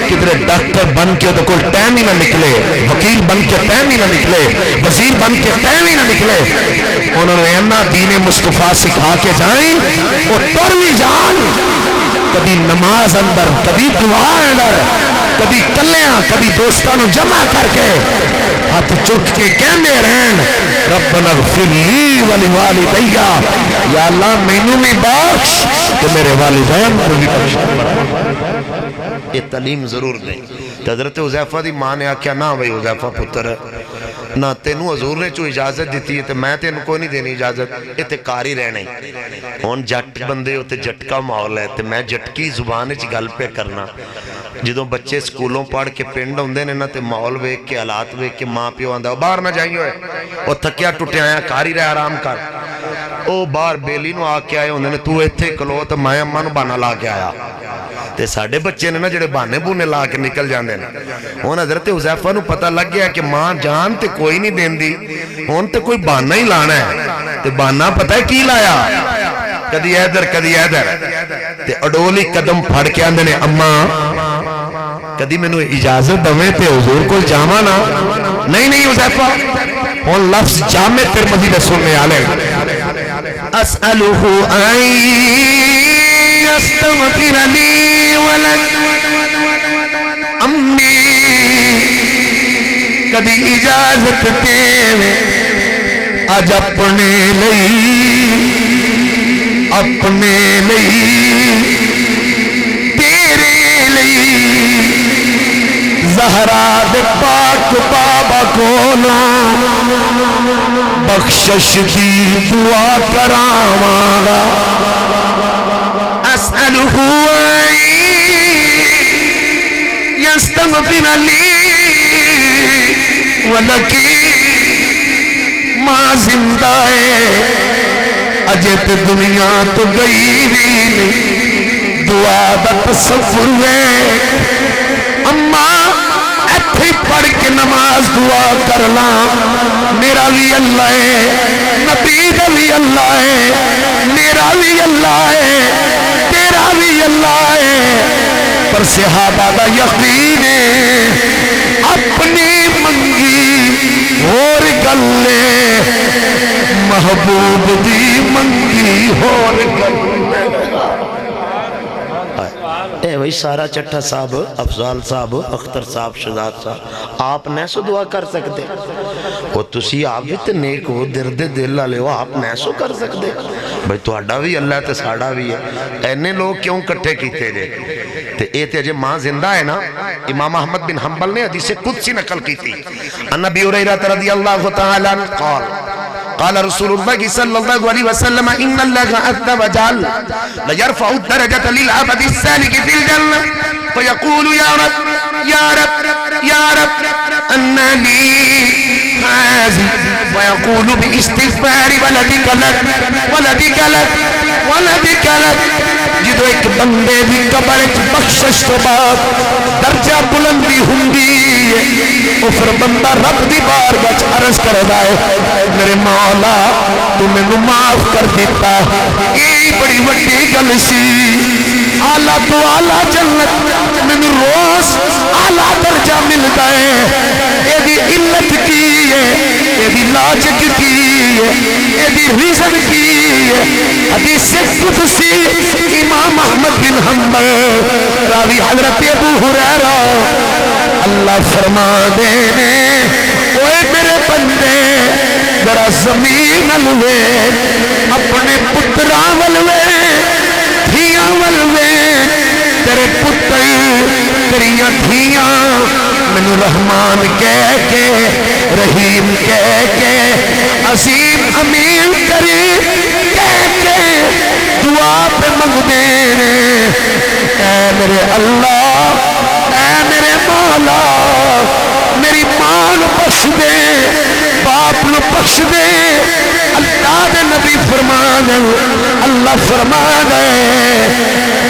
کدھر ڈاکٹر بن کے تو کوئی ٹائم ہی نہ نکلے, وکیل بن کے ٹائم ہی نہ نکلے, وزیر بن کے ٹائم ہی نہ نکلے. انہوں نے اینا دین مصطفیٰ سکھا کے جائیں اور تروی جان. کبھی نماز اندر, کبھی دعا اندر, کبھی کلیاں, کبھی دوستانوں جمع کر کے ہاتھ چک کے کہنے رہن ربنا اغفر لی ولوالدی, یا اللہ مینوں بھی بخش کہ میرے والدین کو بھی بخش. یہ تعلیم ضرور دیں. حضرت حذیفہ دی ماں نے آکھیا نہ بھئی حذیفہ پتر نہ تینوں حضور نے چو اجازت دیتی ہے تو میں تینوں کو نہیں دینی اجازت, یہ تے کاری رہنے. ہون جٹ بندے ہوتے جٹکا ماحول ہے, میں جٹکی زبان چ گل پہ کرنا. جدوں بچے سکولوں پڑھ کے پنڈ ہوندے نے نا تے ماحول ویکھ کے حالات ویکھ کے ماں پیو آندا باہر نہ جائیو ہے, او تھکیا ٹٹیا آیا کاری رہ آرام کر. او باہر بیلی نو آ کے آئے ہوندے نے تو ایتھے کلو تے میں اماں نو بہانا لا کے آیا. تے ساڈے بچے نے نا جڑے بہانے بونے لا کے نکل جاندے نے. ہن حضرت حذیفہ نو پتہ لگ گیا کہ ماں جان تے کوئی نہیں دیندی, ہن تے کوئی بہانہ ہی لانا ہے. تے بہانہ پتہ ہے کی لایا, کدی ادھر کدی ادھر, تے اڈولی قدم پھڑ کے آندے نے اماں کدی مینوں اجازت دویں تے حضور کو جاواں نا. نہیں نہیں حذیفہ, ہن لفظ جامع ترمذی دے سننے والے اسألہ ان یستغفر لی ولک امی, کدی اجازت دے اج اپنے لئی تیرے لئی زہرا دے پاک بابا کولا بخشش دی دعا کراواں گا. اسألہ ان یستغفر لی ولکی, ماں زندہ ہے اجے تے دنیا تو گئی بھی نہیں, دعا دا تصور ہے. اماں ایتھے پڑھ کے نماز دعا کر لاں, میرا بھی اللہ ہے, نبی دا بھی اللہ ہے, میرا بھی اللہ ہے, تیرا بھی اللہ ہے. پر صحابہ دا یقین ہے اپنی منگی اور گلے, محبوب دی منگی اور گلے. اے وہی سارا چٹھا صاحب, افضال صاحب, اختر صاحب, شہزاد صاحب, آپ نیسو دعا کر سکتے وہ تسی آپ بھی تے نیک ہو, درد دل والے ہو, آپ نیسو کر سکتے بھئی تو اڈا بھی اللہ تے ساڑا بھی ہے. اینے لوگ کیوں کٹھے کیتے جے تے اے تے جے ماں زندہ ہے نا. امام احمد بن حنبل نے حدیث قدسی نقل کی تھی, ان نبی ہریرہ رضی اللہ تعالیٰ عنہ قال قال رسول الله صلى الله عليه وسلم إن الله عز وجل ليرفع الدرجة للعبد السالك في الجنة فيقول يا رب يا رب يا رب أن لي هذه, ويقول باستغفار ولدك لك ولدك لك ولدك لك. جدو ایک بندے بھی قبر بخشش تو بعد درجہ بلندی ہوندی ہے, وہ پھر بندہ رب دی بارگاہ عرض کردا ہے میرے مولا تو مینوں معاف کر دیتا. یہ بڑی وڈی گل سی. اعلیٰ تو اعلیٰ جنت مینوں روز اعلیٰ درجہ ملدا ہے. یہ علت کی ہے, یہ لاجک کی ہے, یہ ریزن کی ہے. حدیث قدسی امام احمد بن حنبل راوی حضرت ابو ہریرہ اللہ فرما دے اوے میرے بندے ذرا زمین الوے اپنے پتراں ولوے دھیاں ولوے, تیرے پتر تیریاں دھیاں مینوں رحمان کہہ کے رحیم کہہ کے عظیم امین کریم کہہ کے دعا پہ منگدے نے. اے میرے اللہ, اے میرے مولا, میری ماں نو بخش دے, باپ نو بخش دے. اللہ دے نبی فرمان اللہ فرما دے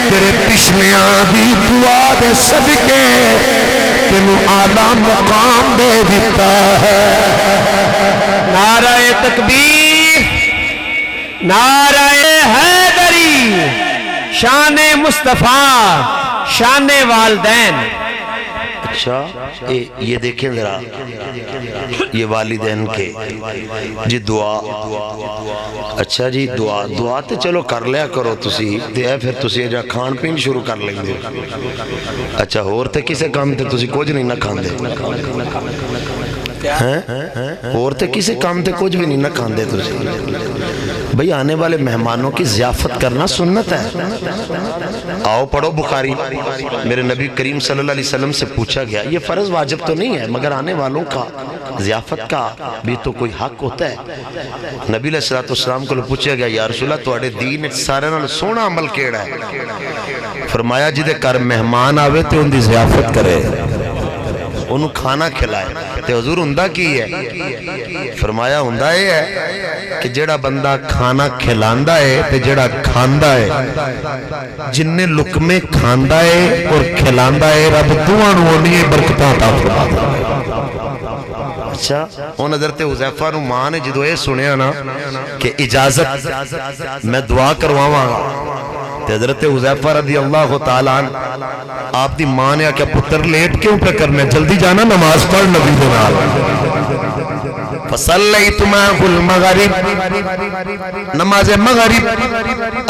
تیرے پچھلیاں دی دعا دے صدقے تینوں اعلیٰ مقام دے دیتا ہے۔ نعرہ تکبیر، نعرہ حیدری، شان مصطفیٰ، شان والدین۔ اچھا یہ دیکھیں ذرا، یہ والدین کے جی دعا، اچھا جی دعا تے چلو کر لیا کرو تسی تے اے پھر تسی جا کھان پین شروع کر لیں گے۔ اچھا اور تے کسے کام تے تسی کچھ نہیں نہ کھاندے، اور تے کسے کام تے کچھ بھی نہیں نہ کھاندے تسی؟ بھئی آنے والے مہمانوں کی ضیافت کرنا سنت ہے۔ آؤ پڑھو بخاری، میرے نبی کریم صلی اللہ علیہ وسلم سے پوچھا گیا، یہ فرض واجب تو نہیں ہے مگر آنے والوں کا ضیافت کا بھی تو کوئی حق ہوتا ہے۔ نبی علیہ السلام کو پوچھا گیا، یا رسول اللہ تواڈے دین سارے نال سونا عمل کیڑا ہے؟ فرمایا جی دے کر مہمان آوے تے ان دی ضیافت کرے، انہوں کھانا کھلائے۔ تے حضور ہندہ کی ہے؟ فرمایا ہندہ یہ ہے کہ جڑا بندہ کھانا کھلاندہ ہے تے جڑا کھاندہ ہے، جننے لکمے کھاندہ ہے اور کھلاندہ ہے، رب دوانو ہونی برکتاں عطا فرماتا ہے۔ اچھا ان حضرت حذیفہ نو ماں نے جدو اے سنیا نا کہ اجازت میں دعا کرواواں، تے حضرت حذیفہ رضی اللہ تعالیٰ عنہ آپ دی ماں نے کیا پتر لیٹ کیوں پہ کرنے، جلدی جانا نماز پڑھ نبی دے نال۔ فصلیت معه المغرب، نماز مغرب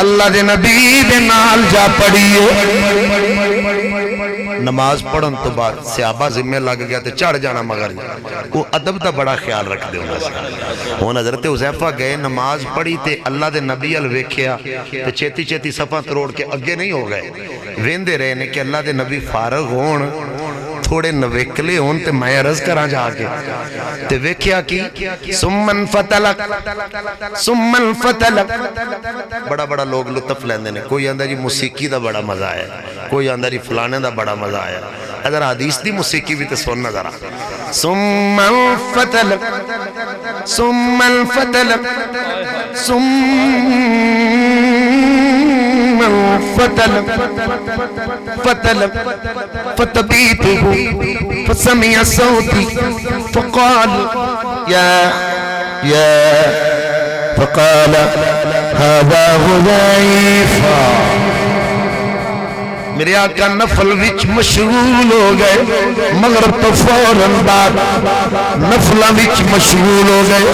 اللہ دے نبی دے نال جا پڑھیے۔ نماز پڑھن تو بعد صحابہ ذمہ لگ گیا تے چڑھ جانا مغرب، وہ ادب دا بڑا خیال رکھ دے ہونا سی۔ ہن حضرت حذیفہ گئے نماز پڑھی تے اللہ دے نبی ال ویکھیا تے چھتی چھتی صفاں تروڑ کے اگے نہیں ہو گئے، ویندے رہے نے کہ اللہ دے نبی فارغ ہون، تھوڑے نویکلے ہون تے میں عرض کراں جا کے تے ویکھیا کی سمن فتلک سمن فتلک، بڑا بڑا لوگ لطف لیندے نے، کوئی آندہ جی موسیقی دا بڑا مزہ ہے، کوئی آندہ جی فلانے دا بڑا مزہ ہے۔ اگر حدیث دی موسیقی بھی تے سننا ذرا، سمن فتلک سمن فتلک فتلک فتلک فتبیته فسمع صوتی فقال یا فقال هذا حذیفہ۔ میرے آقا نفل وچ مشغول ہو گئے، مغرب تو فوراً بعد نفلہ وچ مشغول ہو گئے،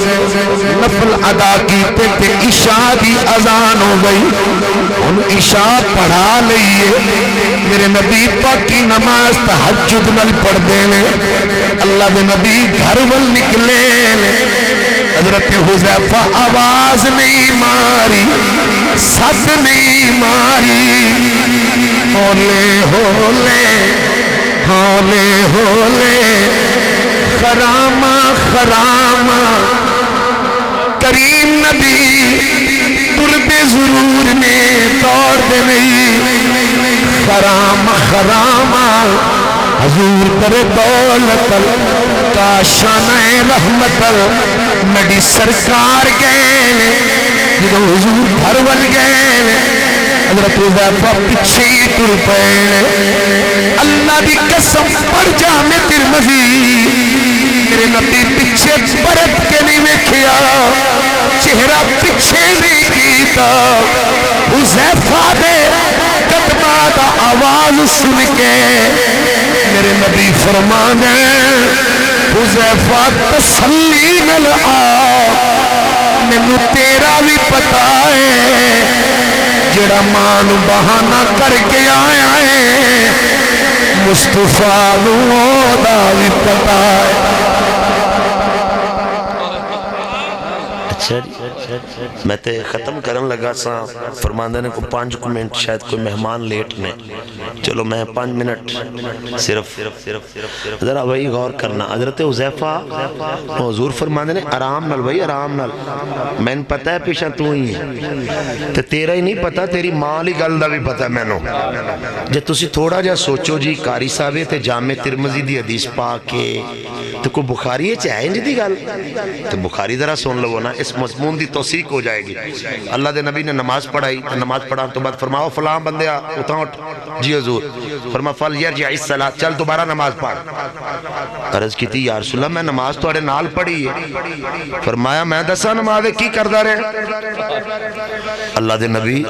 نفل ادا کیتے تے عشاء دی اذان ہو گئی، ان عشاء پڑھا لئیے۔ میرے نبی پاک کی نماز تہجد نال پڑھ دینے، اللہ دے نبی گھر ول نکلے، حضرت حذیفہ آواز نہیں ماری، سد نہیں ماری، ہولے ہولے ہولے ہولے خرامہ خرامہ کریم نبی تردے ضرور نے توڑ دے نہیں، خرامہ خرامہ حضور در دولت کاشانہ رحمت نبی سرکار گئے، جدو حضور گھر ول گئے حضرت حذیفہ پیچھے تر پے، اللہ دی قسم پر جامع ترمذی میرے نبی پیچھے پرت کے نہیں ویکھیا، چہرہ پیچھے نہیں کیتا، حذیفہ دے قدمہ دا آواز سن کے میرے نبی فرمانے، حذیفہ تسلی نال آ، مینوں تیرا بھی پتا ہے جڑا مان بہانہ کر کے آیا ہے، مصطفیٰ نو دا بھی پتا ہے۔ اچھا میں تے ختم کرن لگا سا، فرماندے نے کو 5 منٹ شاید کوئی مہمان لیٹ نے، چلو میں 5 منٹ صرف ذرا بھائی غور کرنا۔ حضرت حذیفہ حضور فرماندے نے آرام نال بھائی آرام نال، میں نے پتہ ہے پیشہ تو ہی ہے تے تیرا ہی نہیں پتہ، تیری ماں لی گل دا بھی پتہ میں نو۔ جے تسی تھوڑا جا سوچو جی، قاری صاحب تے جامع ترمذی دی حدیث پاک کے تو کوئی بخاری ہے انج دی گل تو بخاری ذرا سن لو نا، اس مضمون دی توثیق ہو جائے گی۔ اللہ دے نبی نے نماز پڑھائی، نماز پڑھا تو بعد فرماؤ فلاں بندیا اٹھا اٹھ، جی حضور، فرما فل یرجع الصلاۃ، چل دوبارہ نماز پڑھ۔ عرض کی تھی یا رسول اللہ میں نماز تھوڑے نال پڑھی ہے، فرمایا میں دسا نماز کی کردا رہے؟ اللہ دے نبی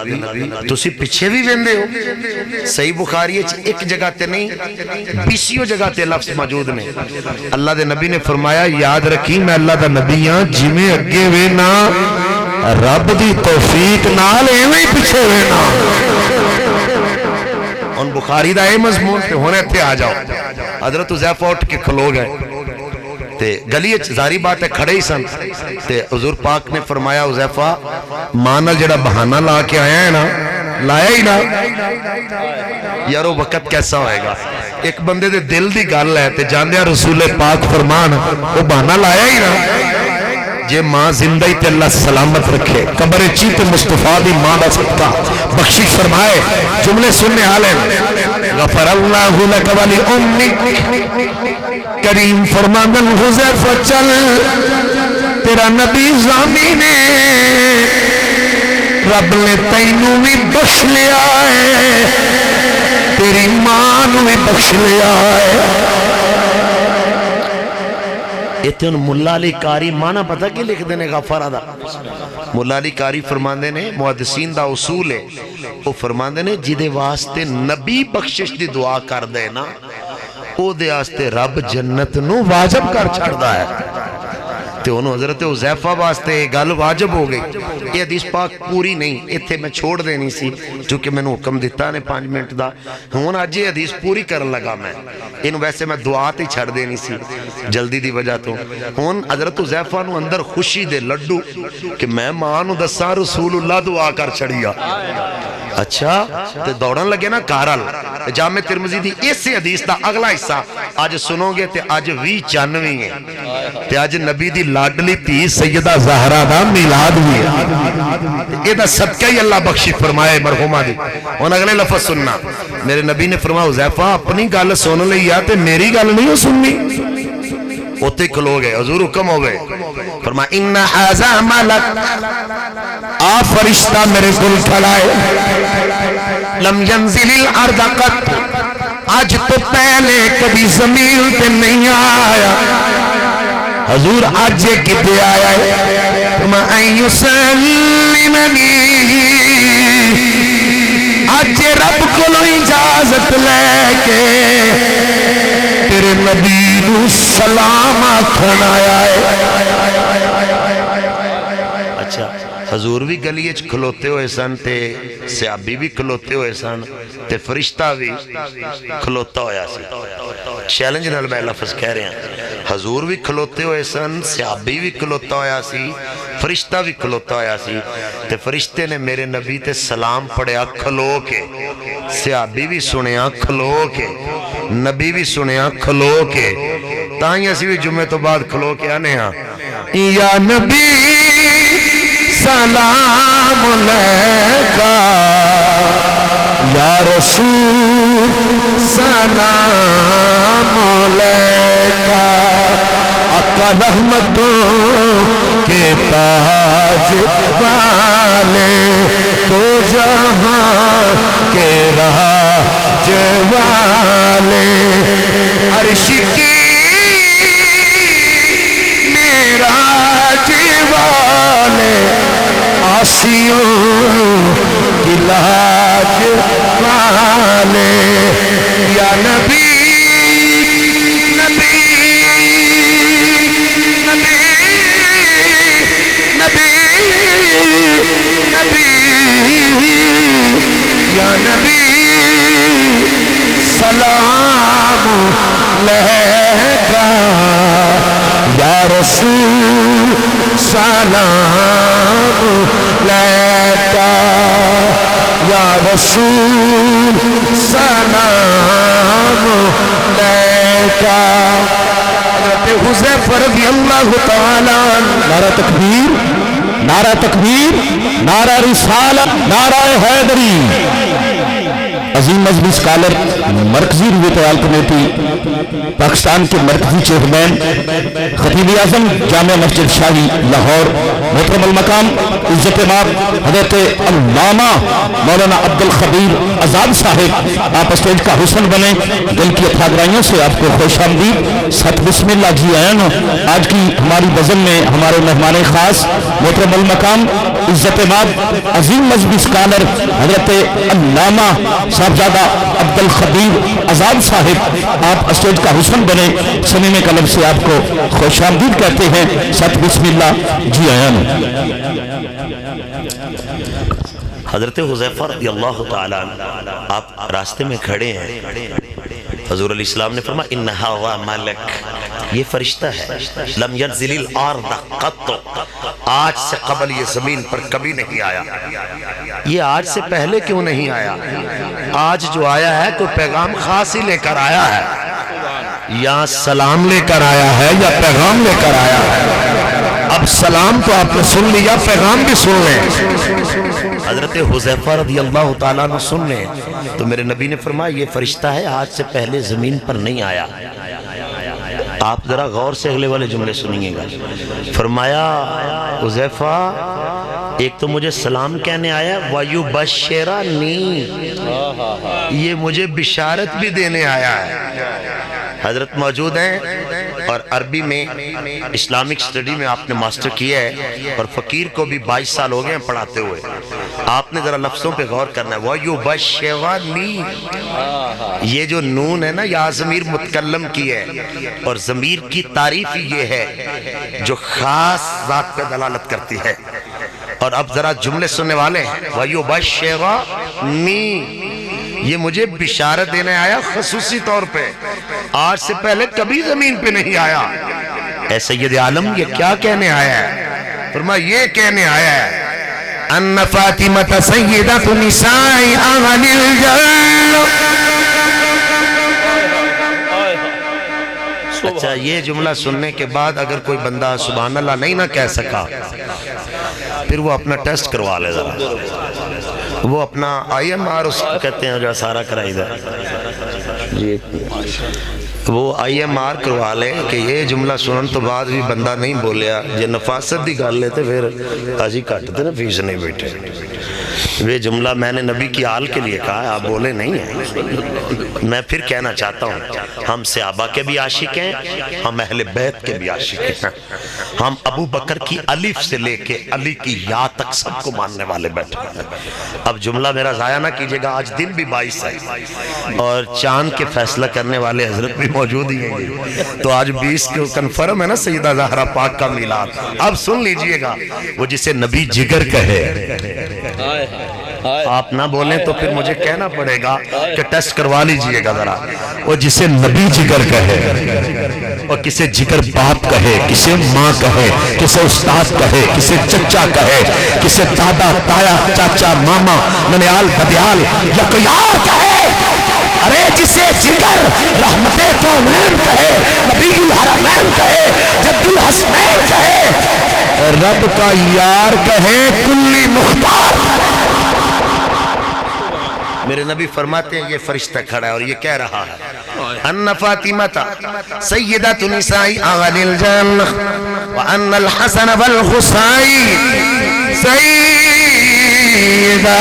تسی پیچھے بھی ویندے ہو، صحیح بخاری ایک جگہ تے نہیں 20 جگہ تے لفظ موجود نے۔ اللہ دے نبی نے فرمایا یاد رکھی میں اللہ دا نبی ہاں، جویں اگے وینا رب دی توفیق نال ایویں پیچھے وینا۔ ان بخاری دا اے مضمون تے ہونے تے آ جاؤ۔ حضرت حذیفہ اٹھ کے کھلو گئے تے گلی ظاہری بات ہے کھڑے ہی سن تے حضور پاک نے فرمایا حذیفہ ماں نال جڑا بہانہ لا کے آیا ہے نا، لایا ہی نا یارو وقت کیسا ہوئے گا، ایک بندے دے دل دی گل ہے تے جاندیا رسول پاک فرمان وہ بہانہ لایا ہی نا۔ جے ماں زندہ ہی تے اللہ سلامت رکھے، قبر چیت مصطفیٰ دی ماں دا صدقہ بخشش فرمائے۔ جملے سننے حالیں غفر اللہ لک ولی امک، کریم فرماندن حذیفہ چل تیرا نبی زامین رب نے تینوں بھی بخش لیا ہے، تیری ماں نو بھی بخش لیا ہے۔ اتنے ان ملا علی کاری مانا پتہ کی لکھ دینے غفارہ دا؟ ملا علی کاری فرماندے نے محدثین دا اصول ہے، وہ فرماندے نے جدے واسطے نبی بخشش دی دعا کر دے نا، او دے واسطے رب جنت نو واجب کر چھڑ دا ہے۔ تو انہوں حضرت حذیفہ واسطے گل واجب ہو گئی۔ یہ حدیث پاک پوری نہیں، اتھے میں چھوڑ دینی سی چونکہ میں نے حکم دیتا نے 5 منٹ دا، ہون آج یہ حدیث پوری کرن لگا میں، انہوں ویسے میں دعات ہی چھڑ دینی سی جلدی دی وجہ تو۔ ہون حضرت حذیفہ نو اندر خوشی دے لڈو کہ میں ماں نو دساں رسول اللہ دعا کر چھڑیا۔ اچھا تے دوڑن لگے نا کارل جامع ترمذی دی اس حدیث دا اگلا حصہ آج سنو گے تے آج 2094 ہے تے آج نبی دی لاڈلی تھی سیدہ زہرہ دا میلاد بھی ہے، یہ دا صدقہ ہی اللہ بخشی فرمائے مرحومہ دی۔ ان اگلے لفظ سننا، میرے نبی نے فرمایا حذیفہ اپنی گل سن لیا تے میری گل نہیں ہو سننی۔ اوتے کھلو گئے، حضور حکم ہو گئے، فرمایا ان ھذا ملک، آ فرشتہ میرے گل کھلائے، لم ینزل الارض قط، آج تو پہلے کبھی زمین پہ نہیں آیا، حضور آج یہ کتے آیا ہے، فرمایا ان یسلمنی، آج رب کو لو اجازت لے کے تیرے نبی نو سلام آکھن آیا ہے۔ اچھا حضور بھی گلی اچھ کھلوتے ہوئے سن تے صحابی بھی کھلوتے ہوئے سن تے فرشتہ بھی کھلوتا ہویا سی۔ چیلنج نال میں لفظ کہہ رہے ہیں، حضور بھی کھلوتے ہوئے سن، صحابی بھی کھلوتا ہویا سی، فرشتہ بھی کھلوتا ہویا سی تے فرشتے نے میرے نبی تے سلام پڑھیا کھلو کے، صحابی بھی سنیا کھلو کے، نبی بھی سنیا کھلو کے، تائیں اسی بھی جمعے تو بعد کھلو کے آنے ہاں یا نبی سلام علیکہ یا رسول سلام علیکہ، آقا رحمتوں کے تاج والے تو جہاں کے راج والے، عرش کی معراج والے، آسیوں کی لاج والے، یا نبی نبی نبی نبی نبی یا نبی سلام علیکہ یا رسول سلام علیکہ یا رسول سلام علیکہ۔ حضرت حذیفہ رضی اللہ تعالیٰ، نعرہ تکبیر، نعرہ تکبیر، نعرہ رسالت، نعرہ حیدری۔ عظیم مذہبی اسکالر، مرکزی رویت عیال کمیٹی پاکستان کے مرکزی چیئرمین، خطیب اعظم جامع مسجد شاہی لاہور، محترم المقام عزت مآب حضرت علامہ مولانا عبد الخبیر آزاد صاحب، آپ اسٹیج کا حسن بنیں، دل کی اتھا گرائیوں سے آپ کو خوش آمدید، ست بسم اللہ جی آئین۔ آج کی ہماری بزم میں ہمارے مہمان خاص محترم المقام عزت مآب عظیم مذہبی اسکالر حضرت علامہ صاحبزادہ عبد الخبیر آزاد صاحب، آپ اسٹیج کا حسن بنے، سمیم قلب سے آپ کو خوش آمدید کہتے ہیں، ست بسم اللہ جی آئین۔ حضرت حذیفہ رضی اللہ تعالیٰ عنہ آپ راستے میں کھڑے ہیں، حضور علیہ السلام نے فرمایا انہا وا ملک، یہ فرشتہ ہے، لم ينزل الارض قط، آج سے قبل یہ زمین پر کبھی نہیں آیا۔ یہ آج سے پہلے کیوں نہیں آیا؟ آج جو آیا ہے تو پیغام خاص ہی لے کر آیا ہے، یا سلام لے کر آیا ہے یا پیغام لے کر آیا ہے۔ اب سلام تو آپ نے سن لیا، پیغام بھی سن لیں۔ حضرت حذیفہ رضی اللہ تعالیٰ نے سن لیں تو میرے نبی نے فرمایا یہ فرشتہ ہے، آج سے پہلے زمین پر نہیں آیا۔ آپ ذرا غور سے اگلے والے جملے سنیے گا۔ فرمایا حذیفہ ایک تو مجھے سلام کہنے آیا، وَيُبَشِّرَنِي، یہ مجھے بشارت بھی دینے آیا ہے۔ حضرت موجود ہیں اور عربی میں اسلامک سٹڈی میں آپ نے ماسٹر کیا ہے اور فقیر کو بھی 22 سال ہو گئے ہیں پڑھاتے ہوئے۔ آپ نے ذرا لفظوں پہ غور کرنا ہے، وَيُبَشِّرَنِي، یہ جو نون ہے نا یا ضمیر متکلم کی ہے، اور ضمیر کی تعریف یہ ہے جو خاص ذات پہ دلالت کرتی ہے۔ اور اب ذرا جملے سننے والے ہیں، وَيُبَشِّرَنِي، یہ مجھے بشارت دینے آیا خصوصی طور پہ، آج سے پہلے کبھی زمین پہ نہیں آیا۔ اے سید عالم یہ کیا کہنے آیا ہے؟ فرمایا یہ کہنے آیا ہے ان فاطمہ سیدۃ نساء اہل الجنہ۔ اچھا یہ جملہ سننے کے بعد اگر کوئی بندہ سبحان اللہ نہیں نہ کہہ سکا پھر وہ اپنا ٹیسٹ کروا لے ذرا، وہ اپنا آئی ایم آر اس کو کہتے ہیں جو سارا کرائی دا جی، وہ آئی ایم آر کروا لے کہ یہ جملہ سنن تو بعد بھی بندہ نہیں بولیا، جے نفاست دی گال لیتے پھر آجی کٹتے نا فیس نہیں بیٹھے۔ یہ جملہ میں نے نبی کی آل کے لیے کہا ہے، آپ بولے نہیں ہیں۔ میں پھر کہنا چاہتا ہوں ہم صحابہ کے بھی عاشق ہیں، ہم اہل بیت کے بھی عاشق ہیں، ہم ابو بکر کی الف سے لے کے علی کی یا تک سب کو ماننے والے بیٹھے ہیں۔ اب جملہ میرا ضائع نہ کیجئے گا، آج دن بھی 22 ہے اور چاند کے فیصلہ کرنے والے حضرت بھی موجود ہی ہیں، تو آج 20 کو کنفرم ہے نا سیدہ زہرا پاک کا میلاد۔ اب سن لیجئے گا، وہ جسے نبی جگر کہے، آپ نہ بولیں تو پھر مجھے کہنا پڑے گا کہ ٹیسٹ کروا لیجئے گا ذرا، وہ جسے نبی جگر کہے، اور کسے جگر باپ کہے، کسے ماں کہے، کسے استاد کہے، کسے چچا کہے، کسے دادا تایا چاچا ماما ننیال بدیال یا کوئی اور کہے، ارے جسے جگر رحمت کونین کہے، نبی الحرمین کہے، جد الحسنین کہے، رب کا یار کہے، کلی مختار۔ میرے نبی فرماتے ہیں یہ فرشتہ کھڑا ہے اور یہ کہہ رہا ہے ان فاطمہ سیدۃ نساء اہل الجنہ وان الحسن والحسین سیدہ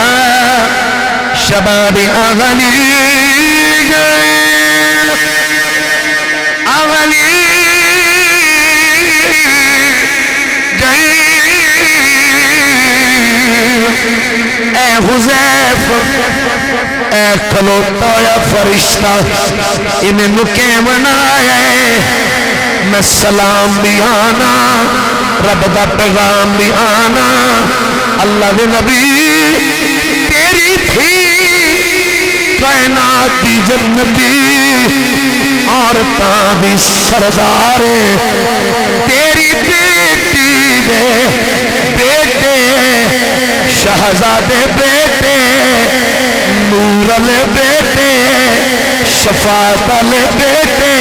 شباب اہل الجنہ۔ اے حذیفہ اے کھلوتا یا فرشتہ انہیں نکیم نائے، میں سلام بھی آنا، رب دا پیغام بھی آنا، اللہ دے نبی تیری تھی کائنات دی جنتی عورتاں دی سردارے، تیری بیٹی دے بیٹے شہزادے بیٹے نور علی بیٹے شفاعت علی بیٹے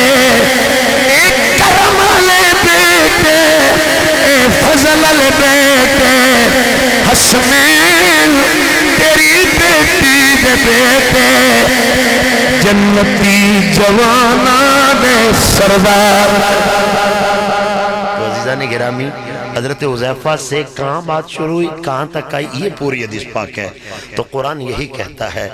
کرم علی بیٹے فضل علی بیٹے حسنین تیری بیٹی دے بیٹے جنتی جوانا دے سردار. تو عزیزان گرامی، حضرت حذیفہ سے کہاں بات شروع ہوئی، کہاں تک آئی، یہ پوری حدیث پاک ہے. تو قرآن یہی کہتا ہے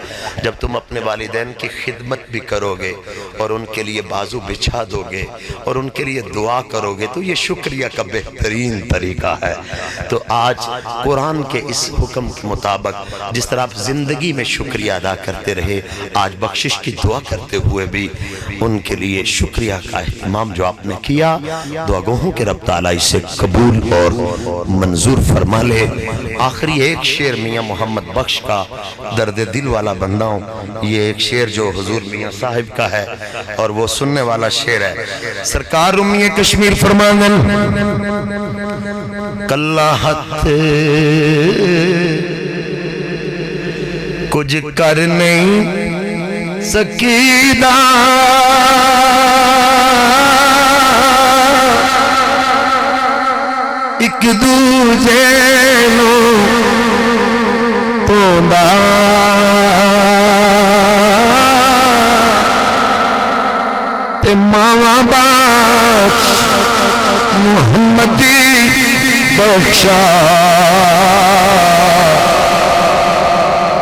جب تم اپنے والدین کی خدمت بھی کرو گے اور ان کے لیے بازو بچھا دو گے اور ان کے لیے دعا کرو گے تو یہ شکریہ کا بہترین طریقہ ہے. تو آج قرآن کے اس حکم کے مطابق جس طرح آپ زندگی میں شکریہ ادا کرتے رہے، آج بخشش کی دعا کرتے ہوئے بھی ان کے لیے شکریہ کا اہتمام جو آپ نے کیا، دعا گوہوں کے رب تعالیٰ اسے قبول اور منظور فرما لے. آخری ایک شعر میاں محمد بخش کا، درد دل والا بندہ ہوں، یہ ایک شعر جو حضور میاں صاحب کا ہے اور وہ سننے والا شعر ہے. سرکار رمی کشمیر فرماندن کلا ہتھ کچھ کر نہیں سکیدہ ایک دوجے نو پوندا تے ماواں بخش محمدی بخشا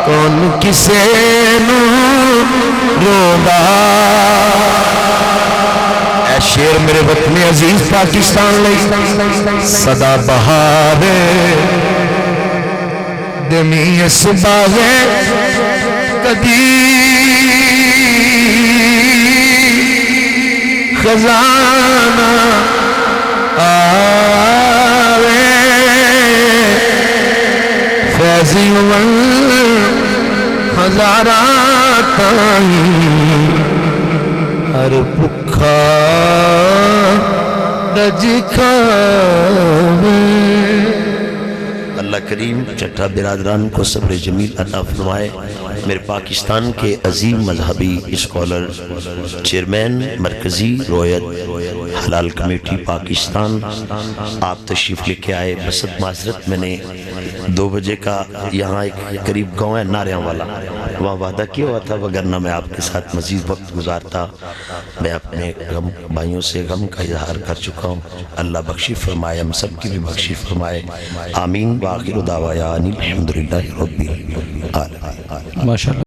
کون کسے نو روندا. اے شیر میرے وطن عزیز پاکستان لئی صدا بہارے دمی اس باغے کدی خزانہ آوے فیضی ہزارہ تائیں ہر بکھا رج کھاوے. اللہ کریم چٹھا برادران کو صبر جمیل عطا فرمائے. میرے پاکستان کے عظیم مذہبی اسکالر، چیئرمین مرکزی رویت حلال کمیٹی پاکستان، آپ تشریف لے کے آئے. بسط معذرت، میں نے 2 بجے کا یہاں ایک قریب گاؤں ہے ناریاں والا، وہاں وعدہ کیا ہوا تھا، وگرنہ میں آپ کے ساتھ مزید وقت گزارتا. میں اپنے غم بھائیوں سے غم کا اظہار کر چکا ہوں. اللہ بخشی فرمائے، ہم سب کی بھی بخشی فرمائے. آمین. وآخر دعوانا الحمدللہ رب العالمین. ماشاءاللہ.